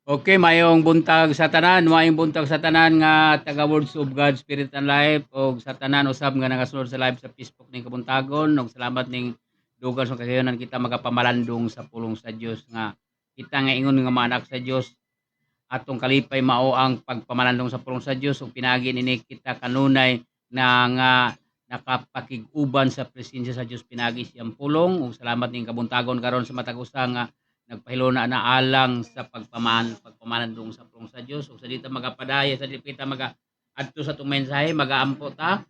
Okay, mayong buntag sa tanan, mayong buntag sa tanan nga taga Words of God Spirit and Life og sa tanan usab nga nagasunod sa live sa Facebook ning Kabuntagon ug salamat ning dugang sa kagayonan kita magapamalandong sa pulong sa Dios nga kita nga ingon nga mga anak sa Dios atong kalipay mao ang pagpamalandong sa pulong sa Dios ug pinagi nini kita kanunay na nga nakapakig-uban sa presensya sa Dios pinagi siyang pulong ug salamat ning Kabuntagon karon sa matag usa nga nagpahilona na alang sa pagpamalandong sa pulong sa Dios ug sa dita magapadaya sa dita kita adto sa itong mensahe magaampo ta.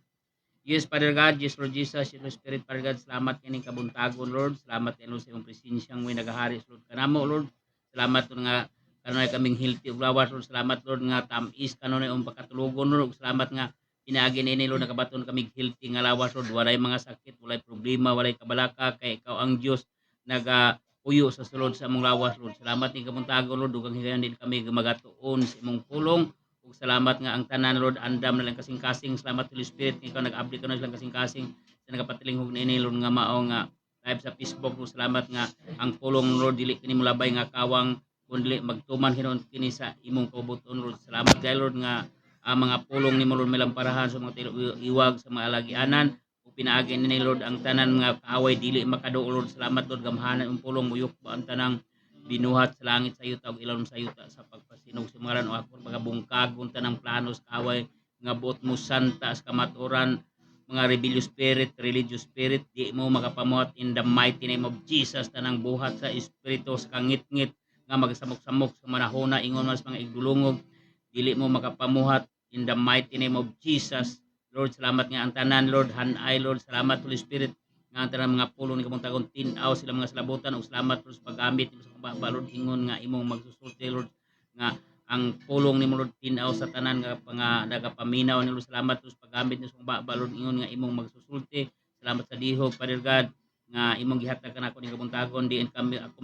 Yes, Father God, yes, Lord Jesus, yes, Lord Spirit, Father God, salamat kaning Kabuntagon, Lord. Salamat kayo sa iyong presensyang may nagahari, Lord. Kanamo, Lord. Salamat Lord nga kanunay kaming healthy ug lawas, Lord. Salamat, Lord, nga tamis kanunay ang pagkatulugon, Lord. Ug salamat nga pinaagi ini, Lord, nakabaton kaming healthy nga lawas, Lord. Walay mga sakit, walay problema, walay kabalaka, kay ikaw ang Dios puyo sa sulod sa among lawas, Lord. Salamat ni Kabuntagon, Lord. Dugang higayon din kami magatuon sa imong pulong. Ug salamat nga ang tanan, Lord, andam na lang kasing-kasing. Salamat Holy Spirit nga ikaw nag-update ka na silang kasing-kasing sa nagapatilingog ni Lord nga mao nga live sa Facebook. Lord, salamat nga ang pulong, Lord, dili kini mo labay nga kawang kundi magtuman hinon kini sa imong kabuton, Lord. Salamat kay Lord nga ang mga pulong ni Lord milamparahan sa mga iwag sa mga alagianan ug pinaagi ni Lord ang tanan nga kaaway dili makadoo, Lord. Salamat Lord gamhanan ang pulong muyok ba ang tanang binuhat sa langit sa yuta ug ilawom sa yuta sa pagpasinog sa mga o akon pagabungkag unta ng planos kaaway nga buot mo santa sa kamaturan mga rebellious spirit, religious spirit, di mo makapamuhat in the mighty name of Jesus. Tanang buhat sa espiritu sa kangit-ngit nga magsamok-samok sa manahona ingon mas mga igdulungog, dili mo makapamuhat in the mighty name of Jesus. Lord, salamat nga ang tanan, Lord, hanay, Lord, salamat Holy Spirit nga ang tanang mga pulong ni Kabuntagon tinaw sila mga salabutan ug salamat Lord sa paggamit nimo sa pagba Lord ingon nga imong magsusulti, Lord, nga ang pulong ni Lord tinaw sa tanan nga nagapaminaw ni Lord. Salamat Lord sa paggamit nimo sa pagba Lord ingon nga imong magsusulti. Salamat sa dihog, Father God, nga imong gihatag kanako ni Kabuntagon diin kami ako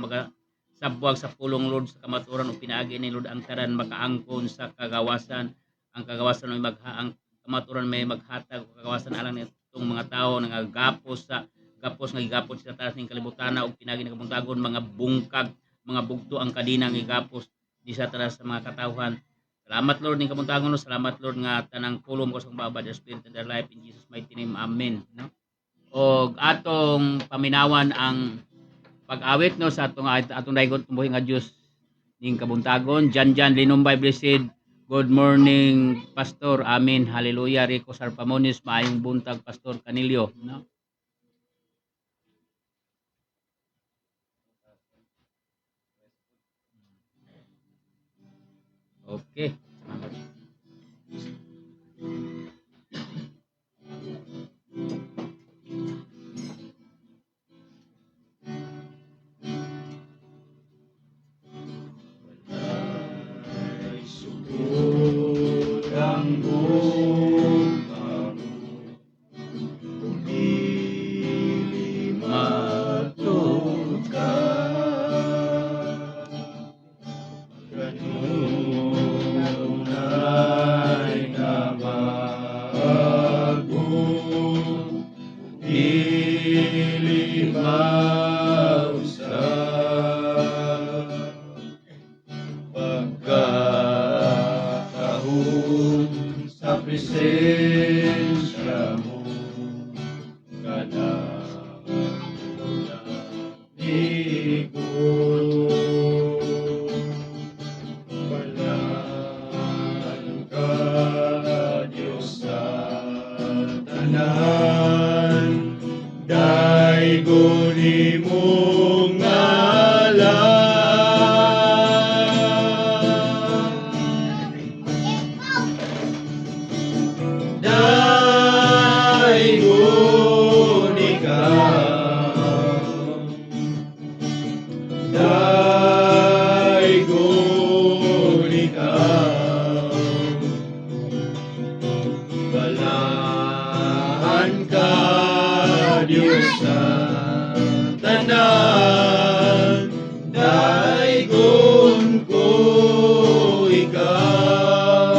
sabwag sa pulong, Lord, sa kamaturan ug pinaagi ni Lord ang tanan makaangkon sa kagawasan. Ang kagawasan may ang kamaturan may maghatag og kagawasan alang nitong mga tao nga gapos sa gapos nga gigapos sa taas ning kalibutan ug pinagi ng Kabuntagon mga bungkag, mga bugto ang kadina nga gigapos di sa taas sa mga katawhan. Salamat Lord ning Kabuntagon, salamat Lord nga tanang pulong ko sa babad the spirit and their life in Jesus mighty name. Amen, no? Og atong paminawan ang pag-awit no sa atong daygon tumbuhi nga Dios ning Kabuntagon. Jan Linumbay blessed. Good morning Pastor. Amen. Hallelujah. Rico Sarpamonis maayong buntag Pastor Canilio, no? Okay. Sugod ang bunga mo, kung dili matod ka. Kanunay nabago, dili mausap. Pagkatahon sa presensya mo, kanang ko walang ka Diyos sa tanan, daygon imong ngalan. Daygon ikaw, daygon ikaw, balahan ka Diyos sa tanan, daygon ko ikaw.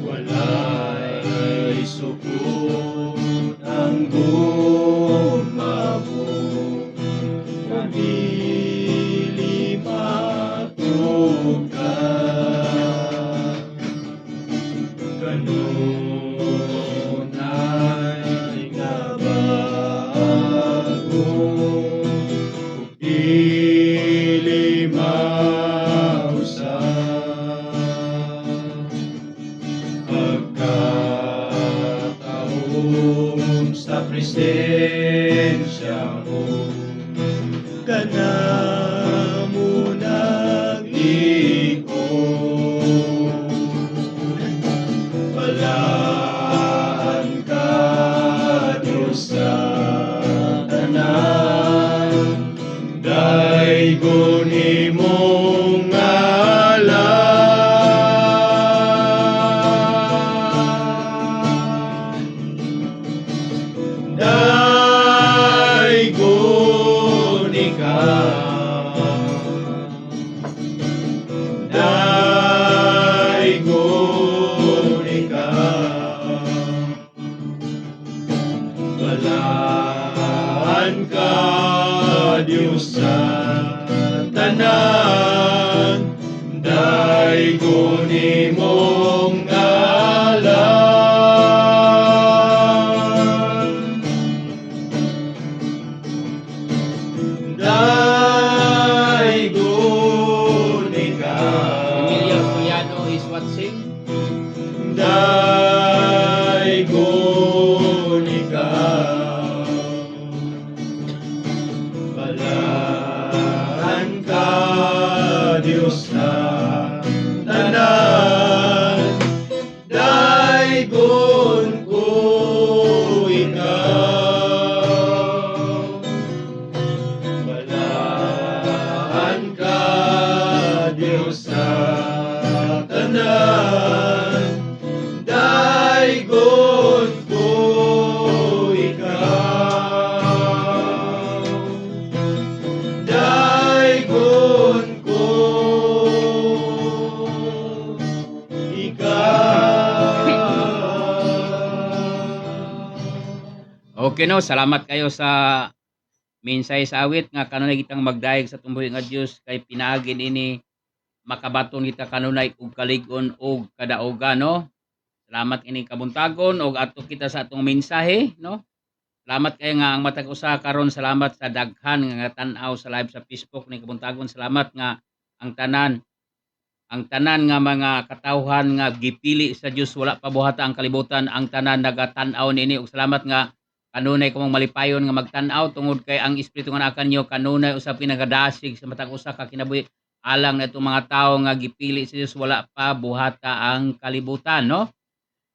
Walay sukod ang gumabo, dili presensya mo, kanamo nag-iko. Balaan ka, Diyos sa tanan, daigon imong ngalan. Daigon ikaw, daigon ikaw. Balaan ka, Diyos sa tanan, daigon imong ngalan. Daigon Emilio ikaw, Soriano is watching. daigon ikaw. Balaan ka, Diyos na tanan, daigon ko ikaw. Balaan ka, Diyos na tanan, daigon ko ikaw. Daigon ko ikaw. Okay no, salamat kayo sa minsay sa awit nga kanunay kitang magdayeg sa tumboy nga Dios kay pinaagin ini makabaton kita kanunay og kalig-on og kadaogan no. Salamat ini kabuntagon og ato kita sa atong mensahe no. Salamat kayo nga ang matag usa karon, salamat sa daghan nga tan-aw sa live sa Facebook ni kabuntagon. Salamat nga ang tanan nga mga katawhan nga gipili sa Dios wala pa buhata ang kalibutan, ang tanan nagatan-aw nini og salamat nga kanunay kamong malipayon nga magtan-aw tungod kay ang espiritu nga naa kanyo kanunay usab pinagadasig sa matag usa ka kinabuhi alang na itong mga tao nga gipili sa Dios wala pa buhata ang kalibutan no.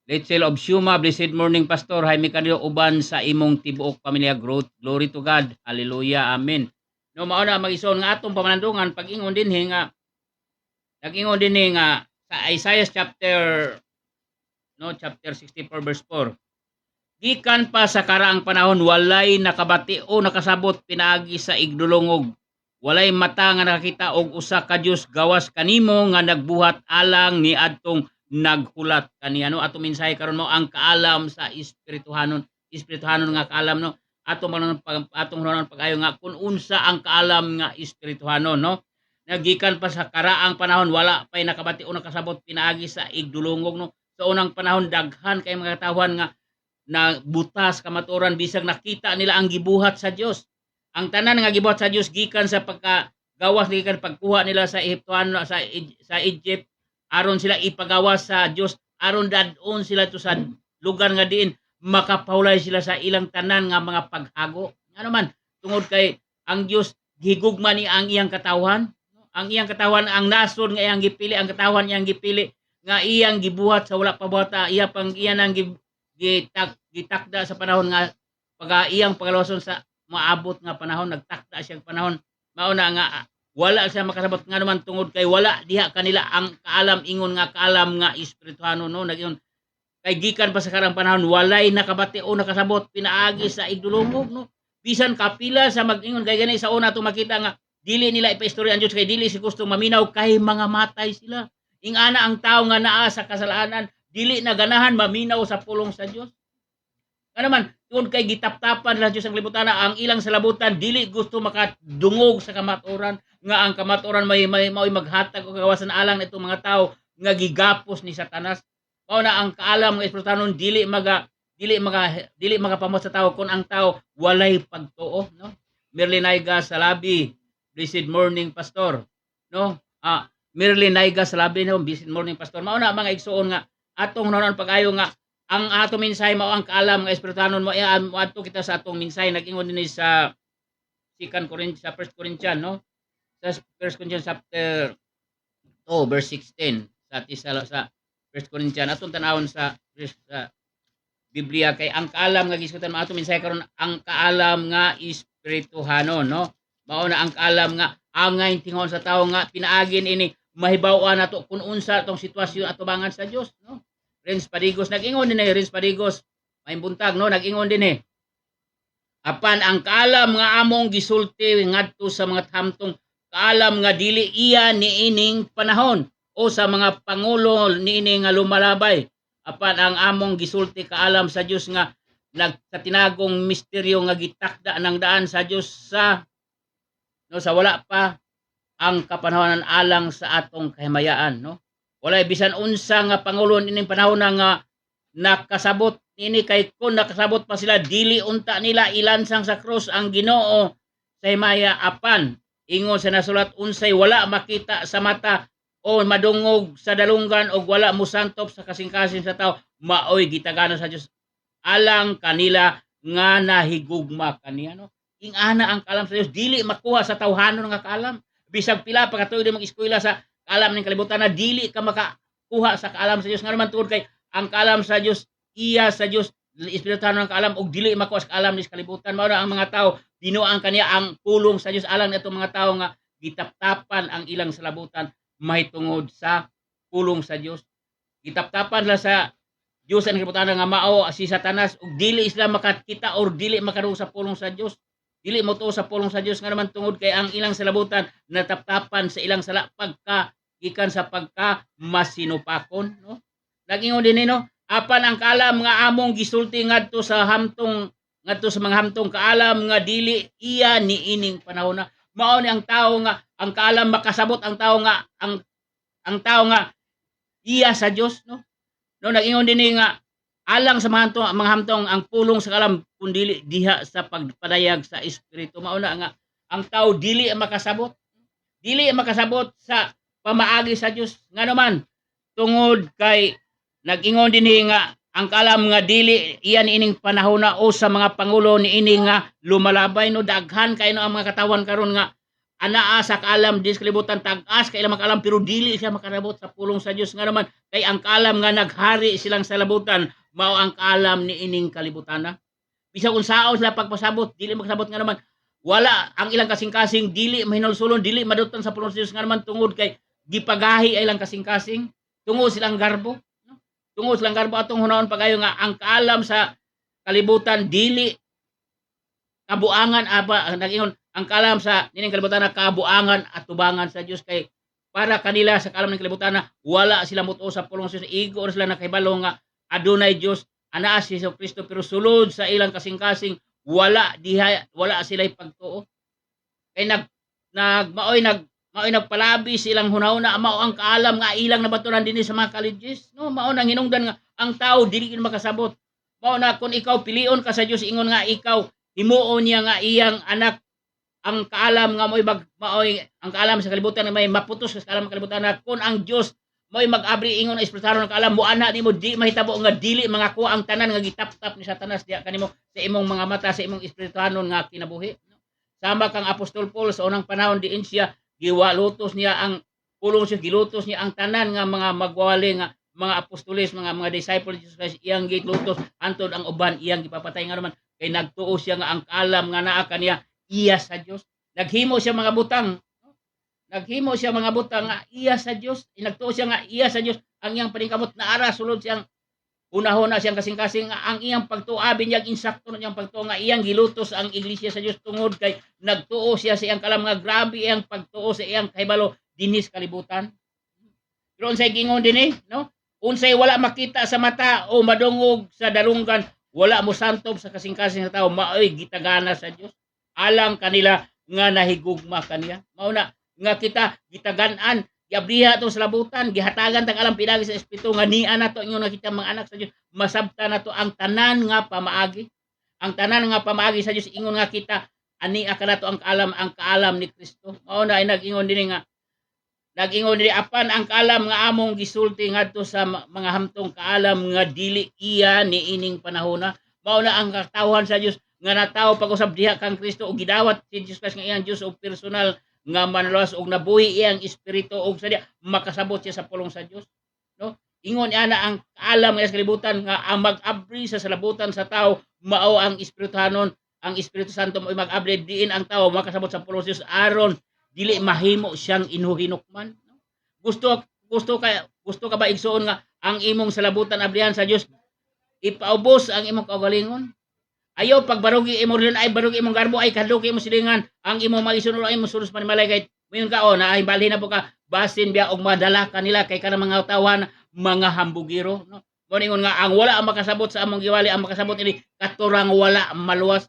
Letzel of Shuma, blessed morning Pastor Jaime Candio uban sa imong tibuok pamilya, glory to God, hallelujah, amen. No mao na mag-ison nga atong pamanandungan pag-ingon dinhi nga nag-ingon dinhi nga sa Isaiah chapter 64 verse 4. Gikan pa sa karaang panahon walay nakabati o nakasabot pinaagi sa igdulongog. Walay mata nga nakakita og usa ka Dios gawas kanimo nga nagbuhat alang ni adtong naghulat kaniya no. Ato mensahe karon mo ang kaalam sa espirituhanon nga kaalam no. Atong pag-ayo nga kun unsa ang kaalam nga espirituhanon no. Nagikan pa sa karaang panahon wala pay nakabati o nakasabot pinaagi sa igdulongog no. Sa unang panahon daghan kay mga tawhan nga na butas kamatuoran bisag nakita nila ang gibuhat sa Dios. Ang tanan nga gibuhat sa Dios gikan sa pagkagawas gikan pagkuha nila sa Ehiptoano sa Egypt aron sila ipagawas sa Dios, aron dadon sila to sa lugar nga diin makapahulay sila sa ilang tanan nga mga paghago. Ano man tungod kay ang Dios gigugma ni ang iyang katawhan. Ang iyang katawhan ang nasod nga iyang gipili, ang katawhan iyang gipili nga iyang gibuhat sa wala pa buhata, iyan ang gitakda sa panahon nga iyang pagalawason sa maabot nga panahon, nagtakda siyang panahon. Mauna nga wala siya makasabot nga naman tungod kay wala diha kanila ang kaalam ingon nga kaalam nga espirituhano no. Nagyon kay gikan pa sa karang panahon walay nakabati o nakasabot pinaagi sa igdulongog no. Bisan kapila sa mag-ingon kay gani sa una to makita nga dili nila ipaistorya ang Dios kay dili si gusto maminaw kay mga matay sila. Ingana ang tao nga naa sa kasalanan dili na ganahan maminaw sa pulong sa Dios. Ano man, tungod kay gitaptapan la Dios ang libutan ang ilang salabutan dili gusto makadungog sa kamatuoran nga ang kamatuoran may maghatag og kawasan alang nitong mga tao nga gigapos ni Satanas. Mao na ang kaalam nga espirituhanon dili magapamot sa tao kun ang tao walay pagtuo no. Merlinaiga Salabi, blessed morning Pastor no. Merlinaiga Salabi no, blessed morning Pastor. Mao na mga igsuon nga atong nonon pag-ayo nga ang ato minsay mao ang kaalam nga espirituhanon mo adto kita sa atong minsay nag-ingon dinhi sa 2 Corinthians sa 1 Corinthians no sa 1 Corinthians chapter 2 verse 16 sa 1 Corinthians atong tan-awon sa Biblia kay ang kaalam nga gisgutan mo ato minsay karon ang kaalam nga espirituhanon no mao na ang kaalam nga angay tingon sa tawo nga pinaagin ini mahibaw-an nato kung unsa tong sitwasyon atubangan sa Dios no. Renz Padigos nag-ingon din Renz Padigos may buntag no nag-ingon din apan ang kaalam nga among gisulti ngadto sa mga hamtong kaalam nga dili iya niining panahon o sa mga pangulo niini nga lumalabay apan ang among gisulti kaalam sa Dios nga nagkatinagong misteryo nga gitakda ng daan sa Dios sa no sa wala pa ang kapanahonan alang sa atong kahimayaan no. Walay bisan unsa nga pangulo ining panahon nga nakasabot ini kay kun nakasabot pa sila dili unta nila ilansang sa krus ang Ginoo sa himaya apan ingon sa nasulat unsay wala makita sa mata o madungog sa dalunggan o wala musantop sa kasing-kasing sa tao maoy gitagana sa Dios alang kanila nga nahigugma kaniya no. Ingana ang kaalam sa Dios dili makuha sa tawhanon nga kaalam bisag pila pa katuig di mag-eskwela sa kaalam ng kalibutan na dili ka makakuha sa kaalam sa Dios nga naman tungod kay ang kaalam sa Dios iya sa Dios espirituhanon ang kaalam og dili makuha sa kaalam ni kalibutan mao na ang mga tao dinuang kaniya ang pulong sa Dios alang nitong mga tao nga gitaptapan ang ilang salabutan mahitungod sa pulong sa Dios gitaptapan la sa Dios ang kalibutan nga mao si Satanas og dili sila makakita or dili makaroon sa pulong sa Dios dili mo to sa pulong sa Dios nga naman tungod kay ang ilang salabutan nataptapan sa ilang sala pagka gikan sa pagka masinupakon no. Nagingon din no apan ang kaalam nga among gisulti ngadto sa mga hamtong kaalam nga dili iya niining panahon na mao ni ang tao nga ang kaalam makasabot ang tao nga ang tao nga iya sa Dios no. No nagingon din nga alang sa mga hamtong ang pulong sa kaalam kun dili diha sa pagpadayag sa espiritu mao na nga ang tao dili makasabot sa pamaagi sa Dios nga naman tungod kay nag-ingon dinhi nga ang kaalam nga dili iyan ining panahon na o sa mga pangulo niini nga lumalabay no daghan kay no ang mga katawan karon nga anaa sa kaalam dis kalibutan tag-as kay ilang makaalam pero dili siya makarabot sa pulong sa Dios nga naman kay ang kaalam nga naghari silang sa labutan mao ang kaalam ni ining kalibutan na bisag unsaon sila pagpasabot dili makasabot nga naman wala ang ilang kasing-kasing dili mahinulsulon dili maduton sa pulong sa Dios nga naman tungod kay gipagahi ay ilang kasing-kasing tungod silang garbo no? Tungod silang garbo atong hunahon pagayo nga ang kaalam sa kalibutan dili kabuangan aba nagingon ang kaalam sa nining kalibutan na kabuangan at tubangan sa Dios kay para kanila sa kaalam ng kalibutan na wala sila mutuo sa pulong sa Dios igo sila nakahibalo nga adunay Dios anaa si Kristo pero sulod sa ilang kasing-kasing wala sila pagtuo kay maoy nagpalabi silang hunahuna mao ang kaalam nga ilang nabaturan dinhi sa mga colleges no mao nang hinungdan nga ang tao dili makasabot mao na kung ikaw pilion ka sa Dios ingon nga ikaw himuon niya nga iyang anak ang kaalam nga maoy ang kaalam sa kalibutan may maputos sa kaalam sa kalibutan na kung ang Dios mo'y mag-abri ingon ang espirituhanon ng kaalam mo ana nimo di mahitabo nga dili mga kuha ang tanan nga gitap-tap ni Satanas diya kanimo sa imong mga mata sa imong espirituhanon nga kinabuhi no? Sama kang Apostol Paul sa unang panahon diin siya giwalutos niya ang pulong siya gilutos niya ang tanan nga mga magwawali nga mga apostoles mga disciples Jesus Christ iyang gilutos antod ang uban iyang gipapatay nga naman kay nagtuo siya nga ang kaalam nga naa kaniya iya sa Dios naghimo siya mga butang nga iya sa Dios nagtuo siya nga iya sa Dios ang iyang paningkamot na ara sulod siyang unahon na siyang kasing-kasing ang iyang pagtuabi niyang insakto na iyang pagtuo nga iyang gilutos ang iglesia sa Dios tungod kay nagtuo siya sa iyang kalam nga grabe iyang pagtuo sa iyang kahibalo dinis kalibutan pero unsay gingon dinhi no unsay wala makita sa mata o madungog sa dalunggan wala mo santop sa kasing-kasing sa tao maoy gitagana sa Dios alang kanila nga nahigugma kaniya mao na nga kita gitagan-an giabriha to sa labutan gihatagan tag alam pinagi sa espiritu nga niya nato ingon nga kita mga anak sa Dios masabta nato ang tanan nga pamaagi sa Dios ingon nga kita ani aka nato ang kaalam ni Kristo mao na ay nag-ingon dinhi nga Nag-ingon diri apan ang kaalam nga among gisulti ngadto sa mga hamtong kaalam nga dili iya niining panahona. Mao na ang katawhan sa Dios nga natawo pag-usab diha kang Kristo ug gidawat si Jesus Christ nga iyang Dios og personal nga manluwas og nabuhi iyang espiritu og sa diha makasabot siya sa pulong sa Dios. No? Ingon ana ang kaalam nga sa kalibutan nga ang mag-abri sa salabutan sa tao mao ang espirituhanon, ang Espiritu Santo mo mag-abri diin ang tao makasabot sa pulong sa Dios aron dili mahimo siyang inuhinukman. Gusto ka ba igsuon nga ang imong salabutan abrihan sa Dios ipaubos ang imong kaugalingon? Ayaw pagbarugi imo rin ay barugi imong garbo ay kadluki imo silingan ang imong magisunod ay imong suros panimalay kay mayon ka na ay balhin na po ka basin biya og madala kanila kay kanang mga tawhan mga hambugiro no. Mo ningon nga ang wala ang makasabot sa among giwali ang makasabot ini katurang wala maluwas.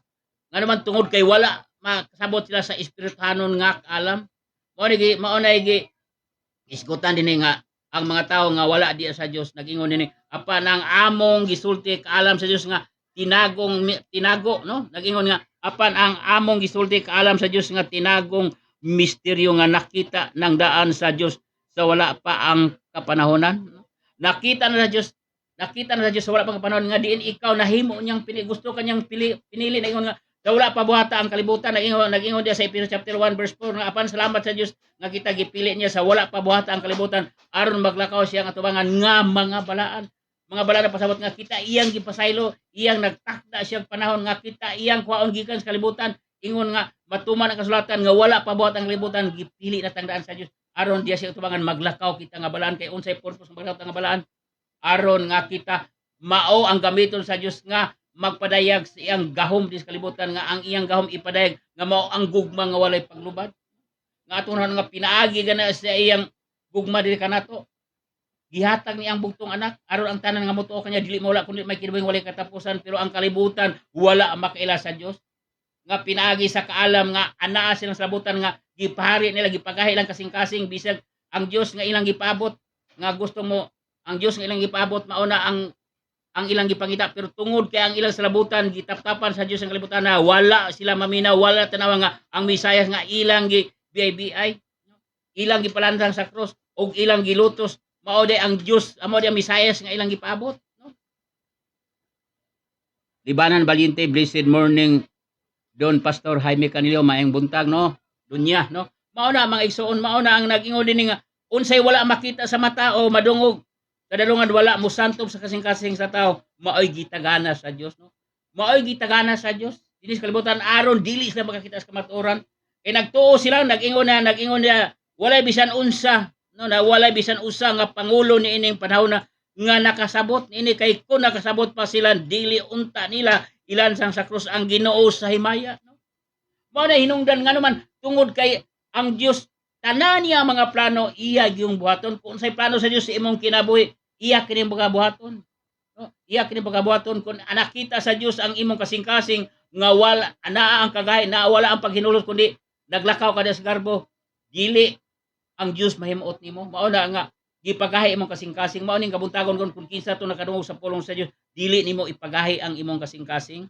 Nga naman tungod kay wala makasabot sila sa espirituhanon nga alam. Mao na gi isgutan dinhi nga ang mga tao nga wala di sa Dios nagingon dinhi apan ang among gisulti kaalam sa Dios nga tinago no nagingon nga apan ang among gisulti kaalam sa Dios nga tinagong misteryo nga nakita ng daan sa Dios sa wala pa ang kapanahonan. Nakita na sa Dios sa wala pa ang kapanahon nga diin ikaw nahimo niyang gusto kanyang pinili nagingon nga sa wala pa buhata ang kalibutan nagingon dia sa Ephesians chapter 1 verse 4 nga apan salamat sa Dios nga kita gipili niya sa wala pa buhata ang kalibutan aron maglakaw siya nga tubangan nga mga balaan na pasabot nga kita iyang gipasaylo iyang nagtakda siyang panahon nga kita iyang kuhaon gikan sa kalibutan ingon nga matuman ang kasulatan nga wala pa buhat ang kalibutan gipili na tangdaan sa Dios aron diya siya tubangan maglakaw kita nga balaan kay unsay purpose ng maglakaw nga balaan aron nga kita mao ang gamiton sa Dios nga magpadayag sa iyang gahom dis kalibutan nga ang iyang gahom ipadayag nga mao ang gugma nga walay paglubad nga aton nga pinaagi gana sa iyang gugma diri kanato gihatag ni ang bugtong anak aron ang tanan nga motuo kanya dili mawala kundi may kinabuhing walay katapusan pero ang kalibutan wala makaila sa Dios nga pinaagi sa kaalam nga anaa silang sabutan nga gipahari nila gipagahi lang kasing-kasing bisag ang Dios nga ilang gipaabot nga gusto mo ang Dios nga ilang gipaabot mao na ang ilang gipangita pero tungod kay ang ilang salabutan gitaptapan sa Dios ang kalibutan na wala sila maminaw wala tanawa nga ang Mesiyas nga ilang BIBI ilang gipalantang sa cross og ilang gilutos mao day ang Dios amo day ang Mesiyas nga ilang gipaabot no. Libanan Valiente blessed morning Don Pastor Jaime Canillo maayong buntag no dunya no mao na mga igsoon mao na ang nag-ingon dinhi nga unsay wala makita sa mata o madungog kadalungan wala mo santob sa kasing-kasing sa tao maoy gitagana sa Dios no maoy gitagana sa Dios dinis kalibutan aron dili sila makakita sa kamatuoran kay nagtuo sila nag-ingon niya walay bisan unsa no na walay bisan usa nga pangulo ni ining panahon na nga nakasabot ini kay kung nakasabot pa sila dili unta nila ilansang sa krus ang Ginoo sa himaya no mao na hinungdan nga naman tungod kay ang Dios tanan niya mga plano iya gyung buhaton kung say plano sa Dios sa imong kinabuhi iya kini buhaton no iya kini buhaton kung nakita sa Dios ang imong kasing-kasing nga wala anaa ang kagay na wala ang paghinulot kundi naglakaw ka sa garbo dili ang Dios mahimuot nimo mao na nga gipagahi imong kasing-kasing mao ning kabuntagon kung kinsa to nakadungog sa pulong sa Dios dili nimo ipagahi ang imong kasing-kasing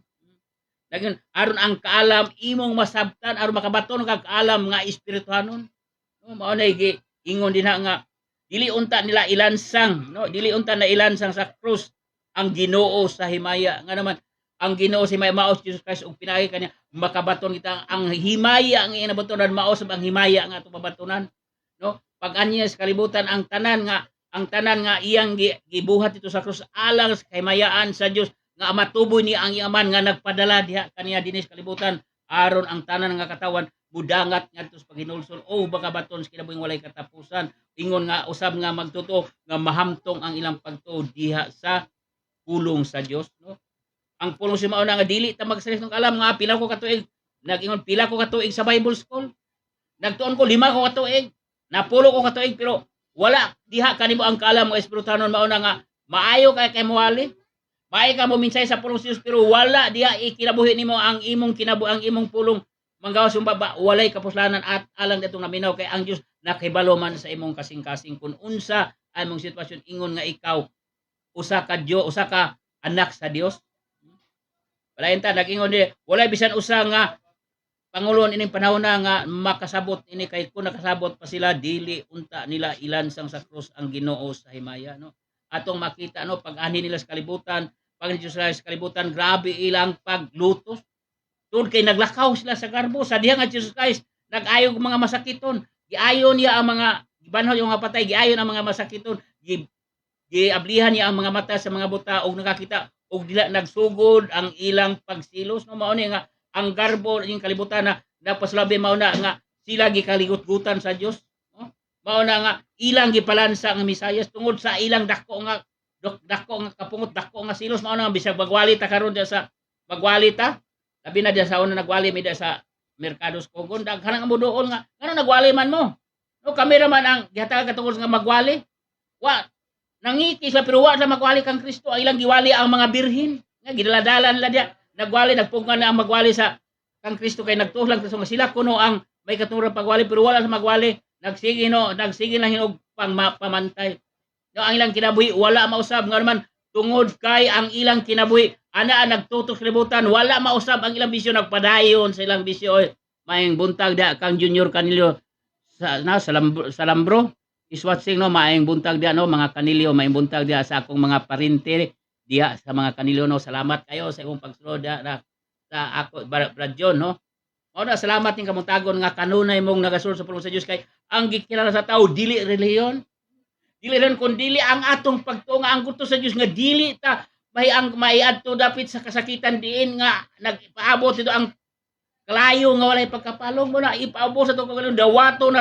dayon aron ang kaalam imong masabtan aron makabaton kag kaalam nga espirituhanon no mao na ingon dinha nga dili unta nila ilansang no dili unta na ilansang sa krus ang Ginoo sa himaya nga naman ang Ginoo si mao Jesus Christ og pinaagi kanya makabaton kita ang himaya ang inabatonan mao sa ang himaya nga ato pabatonan no pag-anya sa kalibutan ang tanan nga iyang gibuhat ito sa krus alang sa kahimayaan sa Dios nga matuboy ni ang yaman nga nagpadala diha kaniya dinis kalibutan aron ang tanan nga katawan mudangat ngadto sa paghinulsol o baka baton sa kinabuhing walay katapusan ingon nga usab nga magtuto nga mahamtong ang ilang pagtuo diha sa pulong sa Dios no ang pulong si mao na nga dili ta magsalis ng alam nga pila ko katuig nag-ingon pila ko katuig sa Bible school nagtuon ko 5 ko katuig napulo ko katuig pero wala diha kanimo ang kaalam nga espirituhanon mao na nga maayo kay muwali maayo ka mo minsay sa pulong sa Dios pero wala diha ikinabuhi nimo ang imong ang imong pulong manggawas umbaba walay kapuslanan at alang datong naminaw kay ang Dios nakahibalo man sa imong kasing-kasing kun unsa ang imong sitwasyon ingon nga ikaw usa ka anak sa Dios. Walain ta nag-ingon di walay bisan usa nga Pangulo ining panahon na nga makasabot ini kay kung nakasabot pa sila dili unta nila ilansang sa krus ang Ginoo sa himaya no. Atong makita no pag ani nila sa kalibutan, pag Diyos sa kalibutan grabe ilang paglutos. Tungod kay naglakaw sila sa garbo sa diha nga Jesus Christ nag-ayo og mga masakiton. Giayon niya ang mga gibanhaw yung mga patay, giayon ang mga masakiton. Giablihan niya ang mga mata sa mga buta og nakakita og dila nagsugod ang ilang pagsilos no mao ni nga ang garbo yung kalibutan na napasalabi mao na nga sila gikaligut-gutan sa Dios no? Mao na nga ilang gipalansa ang Misayas tungod sa ilang dako nga kapungot dako nga silos mao na nga bisag magwali ta karon diya sa magwali ta labi na diya sa una nagwali mi diya sa Mercados Cogon daghan nga muduol nga ngano nagwali man mo no kamera man ang gihatag katungod nga magwali wa nangiti sa pero wa sa magwali kang Kristo ang ilang giwali ang mga birhin nga gidaladalan la diya nagwali nagpungan na ang magwali sa kang Kristo kay nagtuhlang sa sila kuno ang may katurang pagwali pero wala sa magwali nagsige lang hinog pamantay no ang ilang kinabuhi wala mausab nga naman tungod kay ang ilang kinabuhi ana nagtutok sa libutan wala mausab ang ilang bisyo nagpadayon sa ilang bisyo maayong buntag da kang Junior Canilio sa Lambro is watching no maayong buntag da no mga Canilio maayong buntag da sa akong mga parente diya sa mga Canilio no salamat kayo sa imong pagsulod sa ako Brad John no mao na salamat ning kamutagon nga kanunay mong nagasulod sa pulong sa Dios kay ang gikilala sa tao dili relihiyon kun dili ang atong pagtuo nga ang gusto sa Dios nga dili ta maiadto dapit sa kasakitan diin nga nagpaabot ito ang kalayo nga walay pagkapalong mo na ipaabot sa to dawato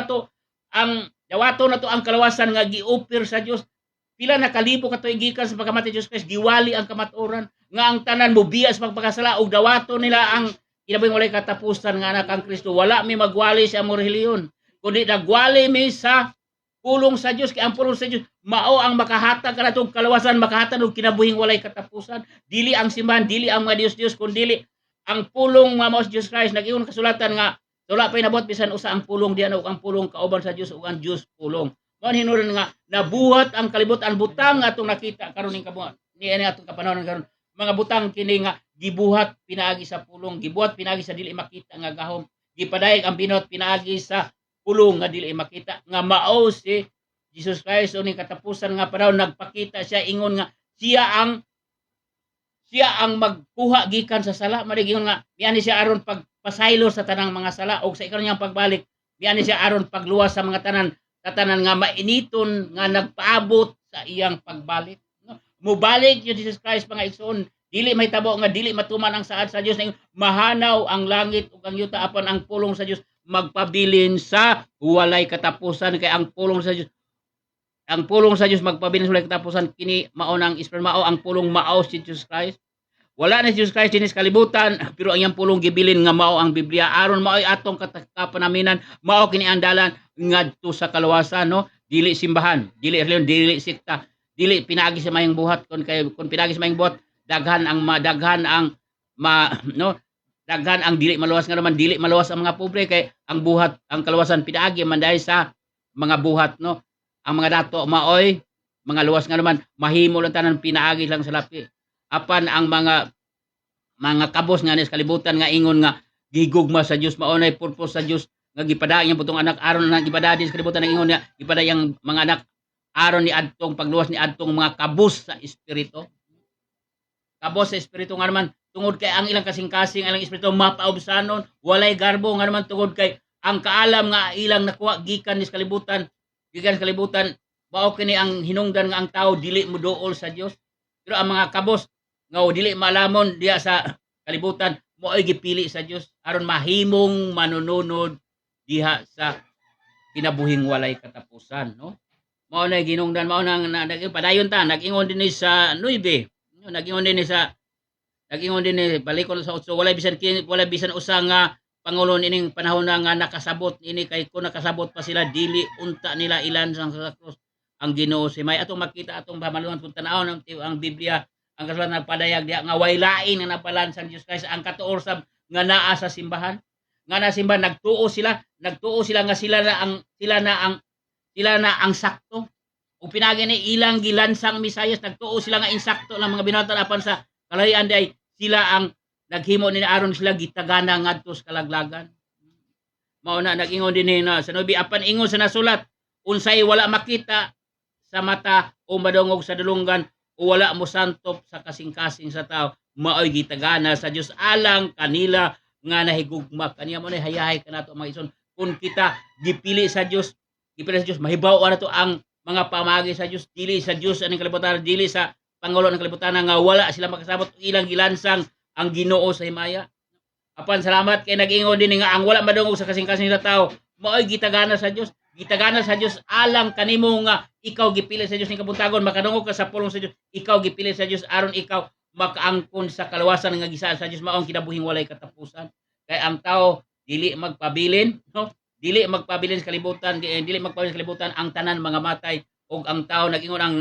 na to ang kalawasan nga giupir sa Dios. Pila na kalibo ka tuig gikan sa pagkamatay Dios Christ giwali ang kamatuoran nga ang tanan mobiya sa pagpakasala og dawato nila ang kinabuhi walay katapusan nga anak ang Kristo wala mi magwali sa among relihiyon kundi nagwali mi sa pulong sa Dios kay ang pulong sa Dios mao ang makahatag kanatong kalawasan makahatag og kinabuhing walay katapusan dili ang simbahan dili ang mga Dios kundi ang pulong nga mao sa Dios Christ nag-ingon kasulatan nga wala pa inabot bisan usa ang pulong diyan og ang pulong kauban sa Dios ug ang Dios pulong mao hinuon nga nabuhat ang kalibutan butang atong nakita karon ning kabuhat ni atong kapanahon karon mga butang kini nga gibuhat pinaagi sa pulong gibuhat pinaagi sa dili makita nga gahom gipadayeg ang binot pinaagi sa pulong nga dili makita nga mao si Jesus Christ ning katapusan nga panahon nagpakita siya ingon nga siya ang magkuha gikan sa sala maringon nga biani siya aron pagpasaylo sa tanang mga sala og sa ikaw niyang pagbalik biani siya aron pagluwas sa mga tanan nga mainiton nga nagpaabot sa iyang pagbalik no mubalik yung Jesus Christ mga igsoon dili may tabo nga dili matuman ang saad sa Dios ning mahanaw ang langit ug ang yuta apan ang pulong sa Dios magpabilin sa walay katapusan kay ang pulong sa Dios magpabilin sa walay katapusan kini mao nang mao ang pulong mao si Jesus Christ wala na si Jesus Christ dinis kalibutan pero ang iyang pulong gibilin nga mao ang Biblia aron mao'y atong kapanaminan mao kini ang dalan ngadto sa kalawasan no dili simbahan dili reliyon dili sikta dili pinaagi sa mayong buhat kun pinaagi sa mayong buhat daghan ang dili maluwas nga naman dili maluwas ang mga pobre kay ang buhat ang kalawasan pinaagi man dahil sa mga buhat no ang mga dato maoy mga luwas nga naman mahimo lang tanan pinaagi lang sa lapi apan ang mga kabos nga nis kalibutan nga ingon nga gigugma sa Dios mao nay purpose sa Dios nga gipadayang yang putong anak aron na gipadadi sa kalibutan nga ingon nga gipadayang mga anak aron ni adtong pagluwas ni adtong mga kabos sa espiritu kabos sa espiritu nga naman tungod kay ang ilang kasing-kasing ang espiritu mapaubsanon walay garbo nga naman tungod kay ang kaalam nga ilang nakuha gikan sa kalibutan mao kini ang hinungdan nga ang tao dili moduol sa Dios pero ang mga kabos nga dili malamon diya sa kalibutan mo'y gipili sa Dios aron mahimong manununod diha sa kinabuhing walay katapusan no mao na ginungdan mao nang padayon ta nag-ingon din sa 9 nag-ingon din balikon sa 8 wala bisan usa nga pangulo ining panahon na nga nakasabot ini kay kung nakasabot pa sila dili unta nila ilan sa krus ang Ginoo si may atong makita atong pamaluan kung tan-awon ang Biblia ang kasulatan nagpadayag diha nga way lain nga napalan sa Dios Christ ang katuor sab nga naa sa simbahan nga na simbahan nagtuo sila nga sila na ang sakto ug pinagi ni ilang gilansang Misayas nagtuo sila nga insakto lang mga binuhatan apan sa kalahian day sila ang naghimo ni aron sila gitagana ngadto sa kalaglagan Mao na nag-ingon dinhi na sa nubi apan ingon sa nasulat unsay wala makita sa mata o madungog sa dulunggan o wala mo santop sa kasing-kasing sa tao maoy gitagana sa Dios alang kanila nga nahigugma kaniya mo ni hayahay kanato mga ison kung kita gipili sa Dios mahibaw na to ang mga pamagi sa Dios dili sa Dios aning kalibutan dili sa pangulo ng kalibutan nga wala sila makasabot ilang gilansang ang Ginoo sa himaya. Apan salamat kay nag-ingon din nga ang wala madungog sa kasing-kasing sa tao maoy gitagana sa Dios alang kanimo nga ikaw gipili sa Dios ning kabuntagon makadungog ka sa pulong sa Dios ikaw gipili sa Dios aron ikaw makaangkon sa kalawasan nga gisaa sa Dios maong kinabuhing walay katapusan kay ang tao dili magpabilin no dili magpabilin sa kalibutan dili magpabilin sa kalibutan ang tanan mga matay ug ang tao nag-ingon ang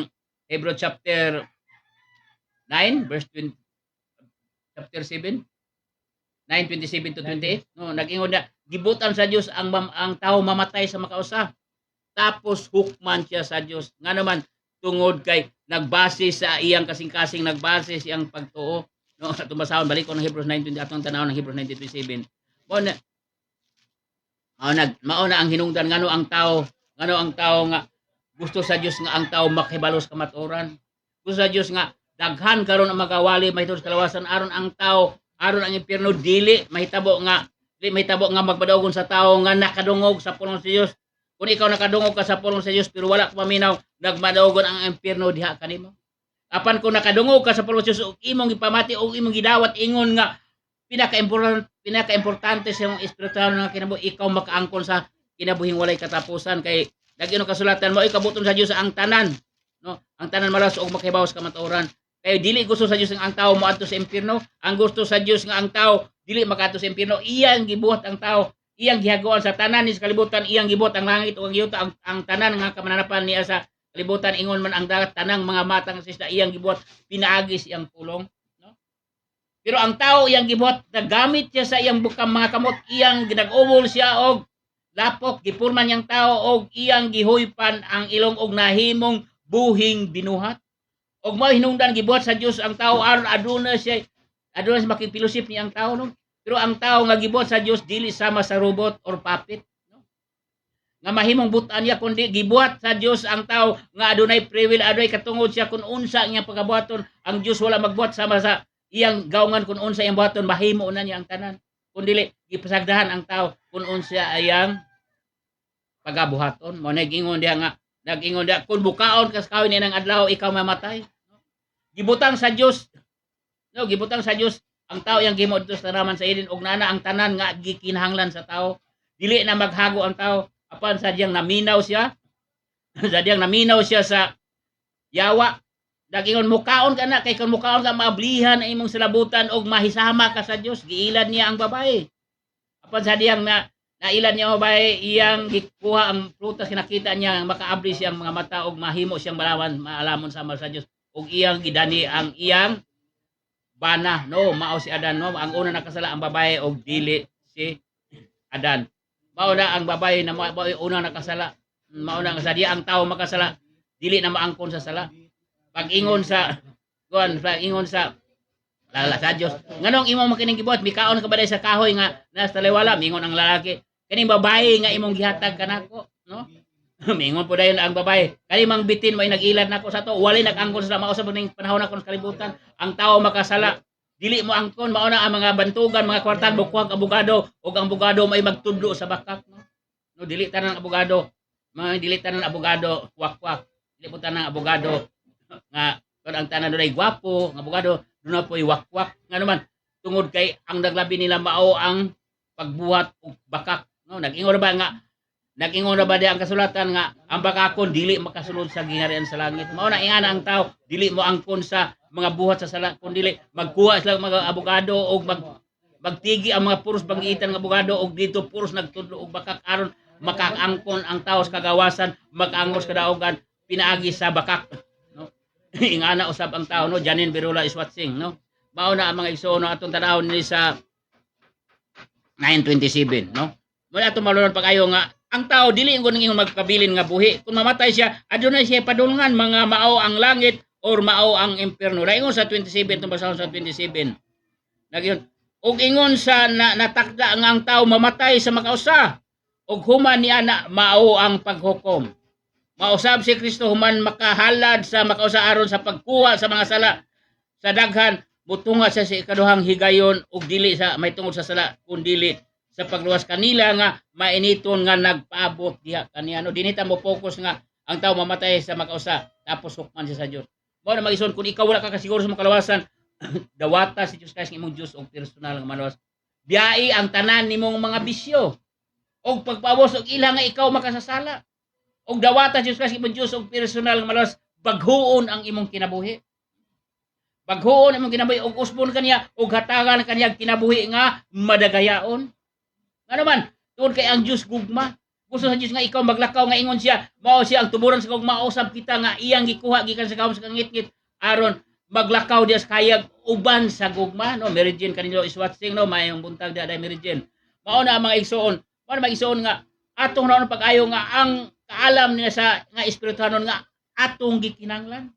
Hebrew chapter 9 verse 20 chapter 7 9:27 to 28 no nag-ingon na gibutan sa Dios ang tao mamatay sa makausa tapos hukman siya sa Dios nga naman tungod kay nagbase sa iyang kasing-kasing nagbase siyang pagtuo no atong basahon balik ko ng Hebrews 9:20 atong tanaw ng Hebrews 9:27 mao na ang hinungdan ngano ang tao nga gusto sa Dios nga ang tao makibalos kamatuoran gusto sa Dios nga daghan karon ang magawali mahitabo sa kalawasan aron ang tao aron ang impierno dili mahitabo nga magpadaogon sa tao nga nakadungog sa pulong sa Dios. Kung ikaw nakadungog ka sa pulong sa Dios pero wala ka paminaw, nagmadaogon ang impierno diha kanimo. Apan kung nakadungog ka sa pulong sa Dios ug imong gipamati ug imong gidawat ingon nga pinaka-importante sa imong espiritual nga kinabuhi ikaw makaangkon sa kinabuhing walay katapusan kay dagino kasulatan mo ikabuton sa Dios ang tanan, no? Ang tanan malas ug makibaw sa kamatuoran. Kaya dili gusto sa Dios nga ang tao moadto sa impierno, ang gusto sa Dios nga ang tao dili makaadto sa impierno, iyang gibuhat ang tao, iyang gihaguan sa tanan ni sa kalibutan, iyang gibuhat ang langit ug ang yuta ang tanan nga kamananapan niya sa kalibutan ingon man ang dagat tanang mga matang sista iyang gibuhat pinaagis iyang pulong, no? Pero ang tao iyang gibuhat nagamit siya sa iyang bukang mga kamot, iyang ginag-umol siya og lapok, gipurman niyang tao og iyang gihuypan ang ilong og nahimong buhing binuhat. Og mao hinungdan gibuhat sa Dios ang tao aron aduna siya makipilusip niya ang tao no. Pero ang tao nga gibuhat sa Dios dili sama sa robot or puppet no. Nga mahimong butan niya kundi gibuhat sa Dios ang tao nga adunay free will adunay katungod siya kun unsa ang iyang pagabuhaton. Ang Dios wala magbuhat sama sa iyang gaungan kun unsa iyang buhaton mahimo na niya ang tanan. Kun dili gipasagdahan ang tao kun unsa iyang pagabuhaton. Mo nag-ingon diha kun bukaon kas kawin ni nang adlaw ikaw mamatay. Gibutang sa Dios. No, gibutang sa Dios ang tao yang gihimo dito sa raman sa Eden ug nana ang tanan nga gikinahanglan sa tao. Dili na maghago ang tao apan sadyang naminaw siya. Sadyang naminaw siya sa yawa. Dagingon mukaon ka na kay kun mukaon ka maablihan ang imong salabutan og mahisama ka sa Dios. Giilad niya ang babae. Apan sadyang nailan niya ang babae iyang gikuha ang prutas kinakita niya makaabli siyang mga mata og mahimo siyang maalamon sama sa Dios. Og iyang gidani ang iyang bana no mao si Adan no ang una nakasala ang babae og dili si Adan mao na ang babae na mao una nakasala mao na sa diya ang tao makasala dili na maangkon sa sala pag-ingon sa lala sa Dios nganong imong makining gibuhat mikaon ka baday sa kahoy nga nasa taliwala mingon ang lalaki kaning babae nga imong gihatag kanako no. Mingon po dayon ang babae. Kani mang bitin may nag-ilad nako sa to. Walay nag-angkon sa mausab ning panahon nako sa kalibutan. Ang tao makasala. Dili mo angkon mao na ang mga bantugan, mga kwartan bukuhang abogado ug ang abogado may magtudlo sa bakak no. No dili tanan abogado. Mga dili tanan abogado kwak-kwak. Dili po tanan abogado nga kun ang tanan dunay gwapo, ang abogado dunay poy wak-wak. Nga naman tungod kay ang naglabi nila mao ang pagbuhat og bakak no. Nag-ingon na ba di ang kasulatan nga ang bakakon dili makasulod sa gingharian sa langit. Mao na ingana ang tao dili mo angkon sa mga buhat sa sala kun dili magkuha sila mga abogado og magtigi ang mga puros bangitan ng abogado og dito puros nagtudlo og bakak aron makaangkon ang tao sa kagawasan, makaangkon sa kadaogan pinaagi sa bakak no. Ingana usab ang tao no. Janine Birula is watching no. Mao na ang mga igsoon atong tanawon ni sa 9:27 no. Mula ato malunod pag-ayo nga ang tao dili ingon magkabilin nga buhi. Kung mamatay siya, adunay siya padulngan mga mao ang langit or mao ang impierno. Ingon sa 27 tong basahon sa 27. Nagyon. Og ingon sa natakda nga ang tao mamatay sa makausa. ug human ni ana mao ang paghukom. Mausab si Kristo human makahalad sa makausa aron sa pagkuha sa mga sala sa daghan, mutunga siya sa ikaduhang higayon ug dili sa may tungod sa sala kun dili sa pagluwas kanila nga mainiton nga nagpaabot diha kaniya. No, dinita mo focus nga ang tao mamatay sa makausa tapos hukman siya sa Dios. Mao na magison kung ikaw wala ka kasiguro sa makalawasan, dawata si Dios Christ imong Dios og personal nga malawas. Biyai ang tanan nimong mga bisyo og pagpaabos og ila nga ikaw makasasala. Og dawata si Dios Christ imong Dios og personal nga malawas, baghuon ang imong kinabuhi. Baghuon imong kinabuhi og usbon kaniya og hatagan kaniya kinabuhi nga madagayaon. Nga naman, tuod kay ang Dios gugma. Gusto sa Dios nga ikaw maglakaw nga ingon siya, mao siya ang tuburan sa gugma usab kita nga iyang gikuha gikan sa kawom sa kangit-ngit aron maglakaw diya sa kayag uban sa gugma. No, Mary Jane kanino is watching, no, mayong buntag diya Mary Jane. Mao na ang mga igsoon. Mao na mga igsoon nga atong naon pag-ayo nga ang kaalam niya sa nga espirituhanon nga atong gikinanglan.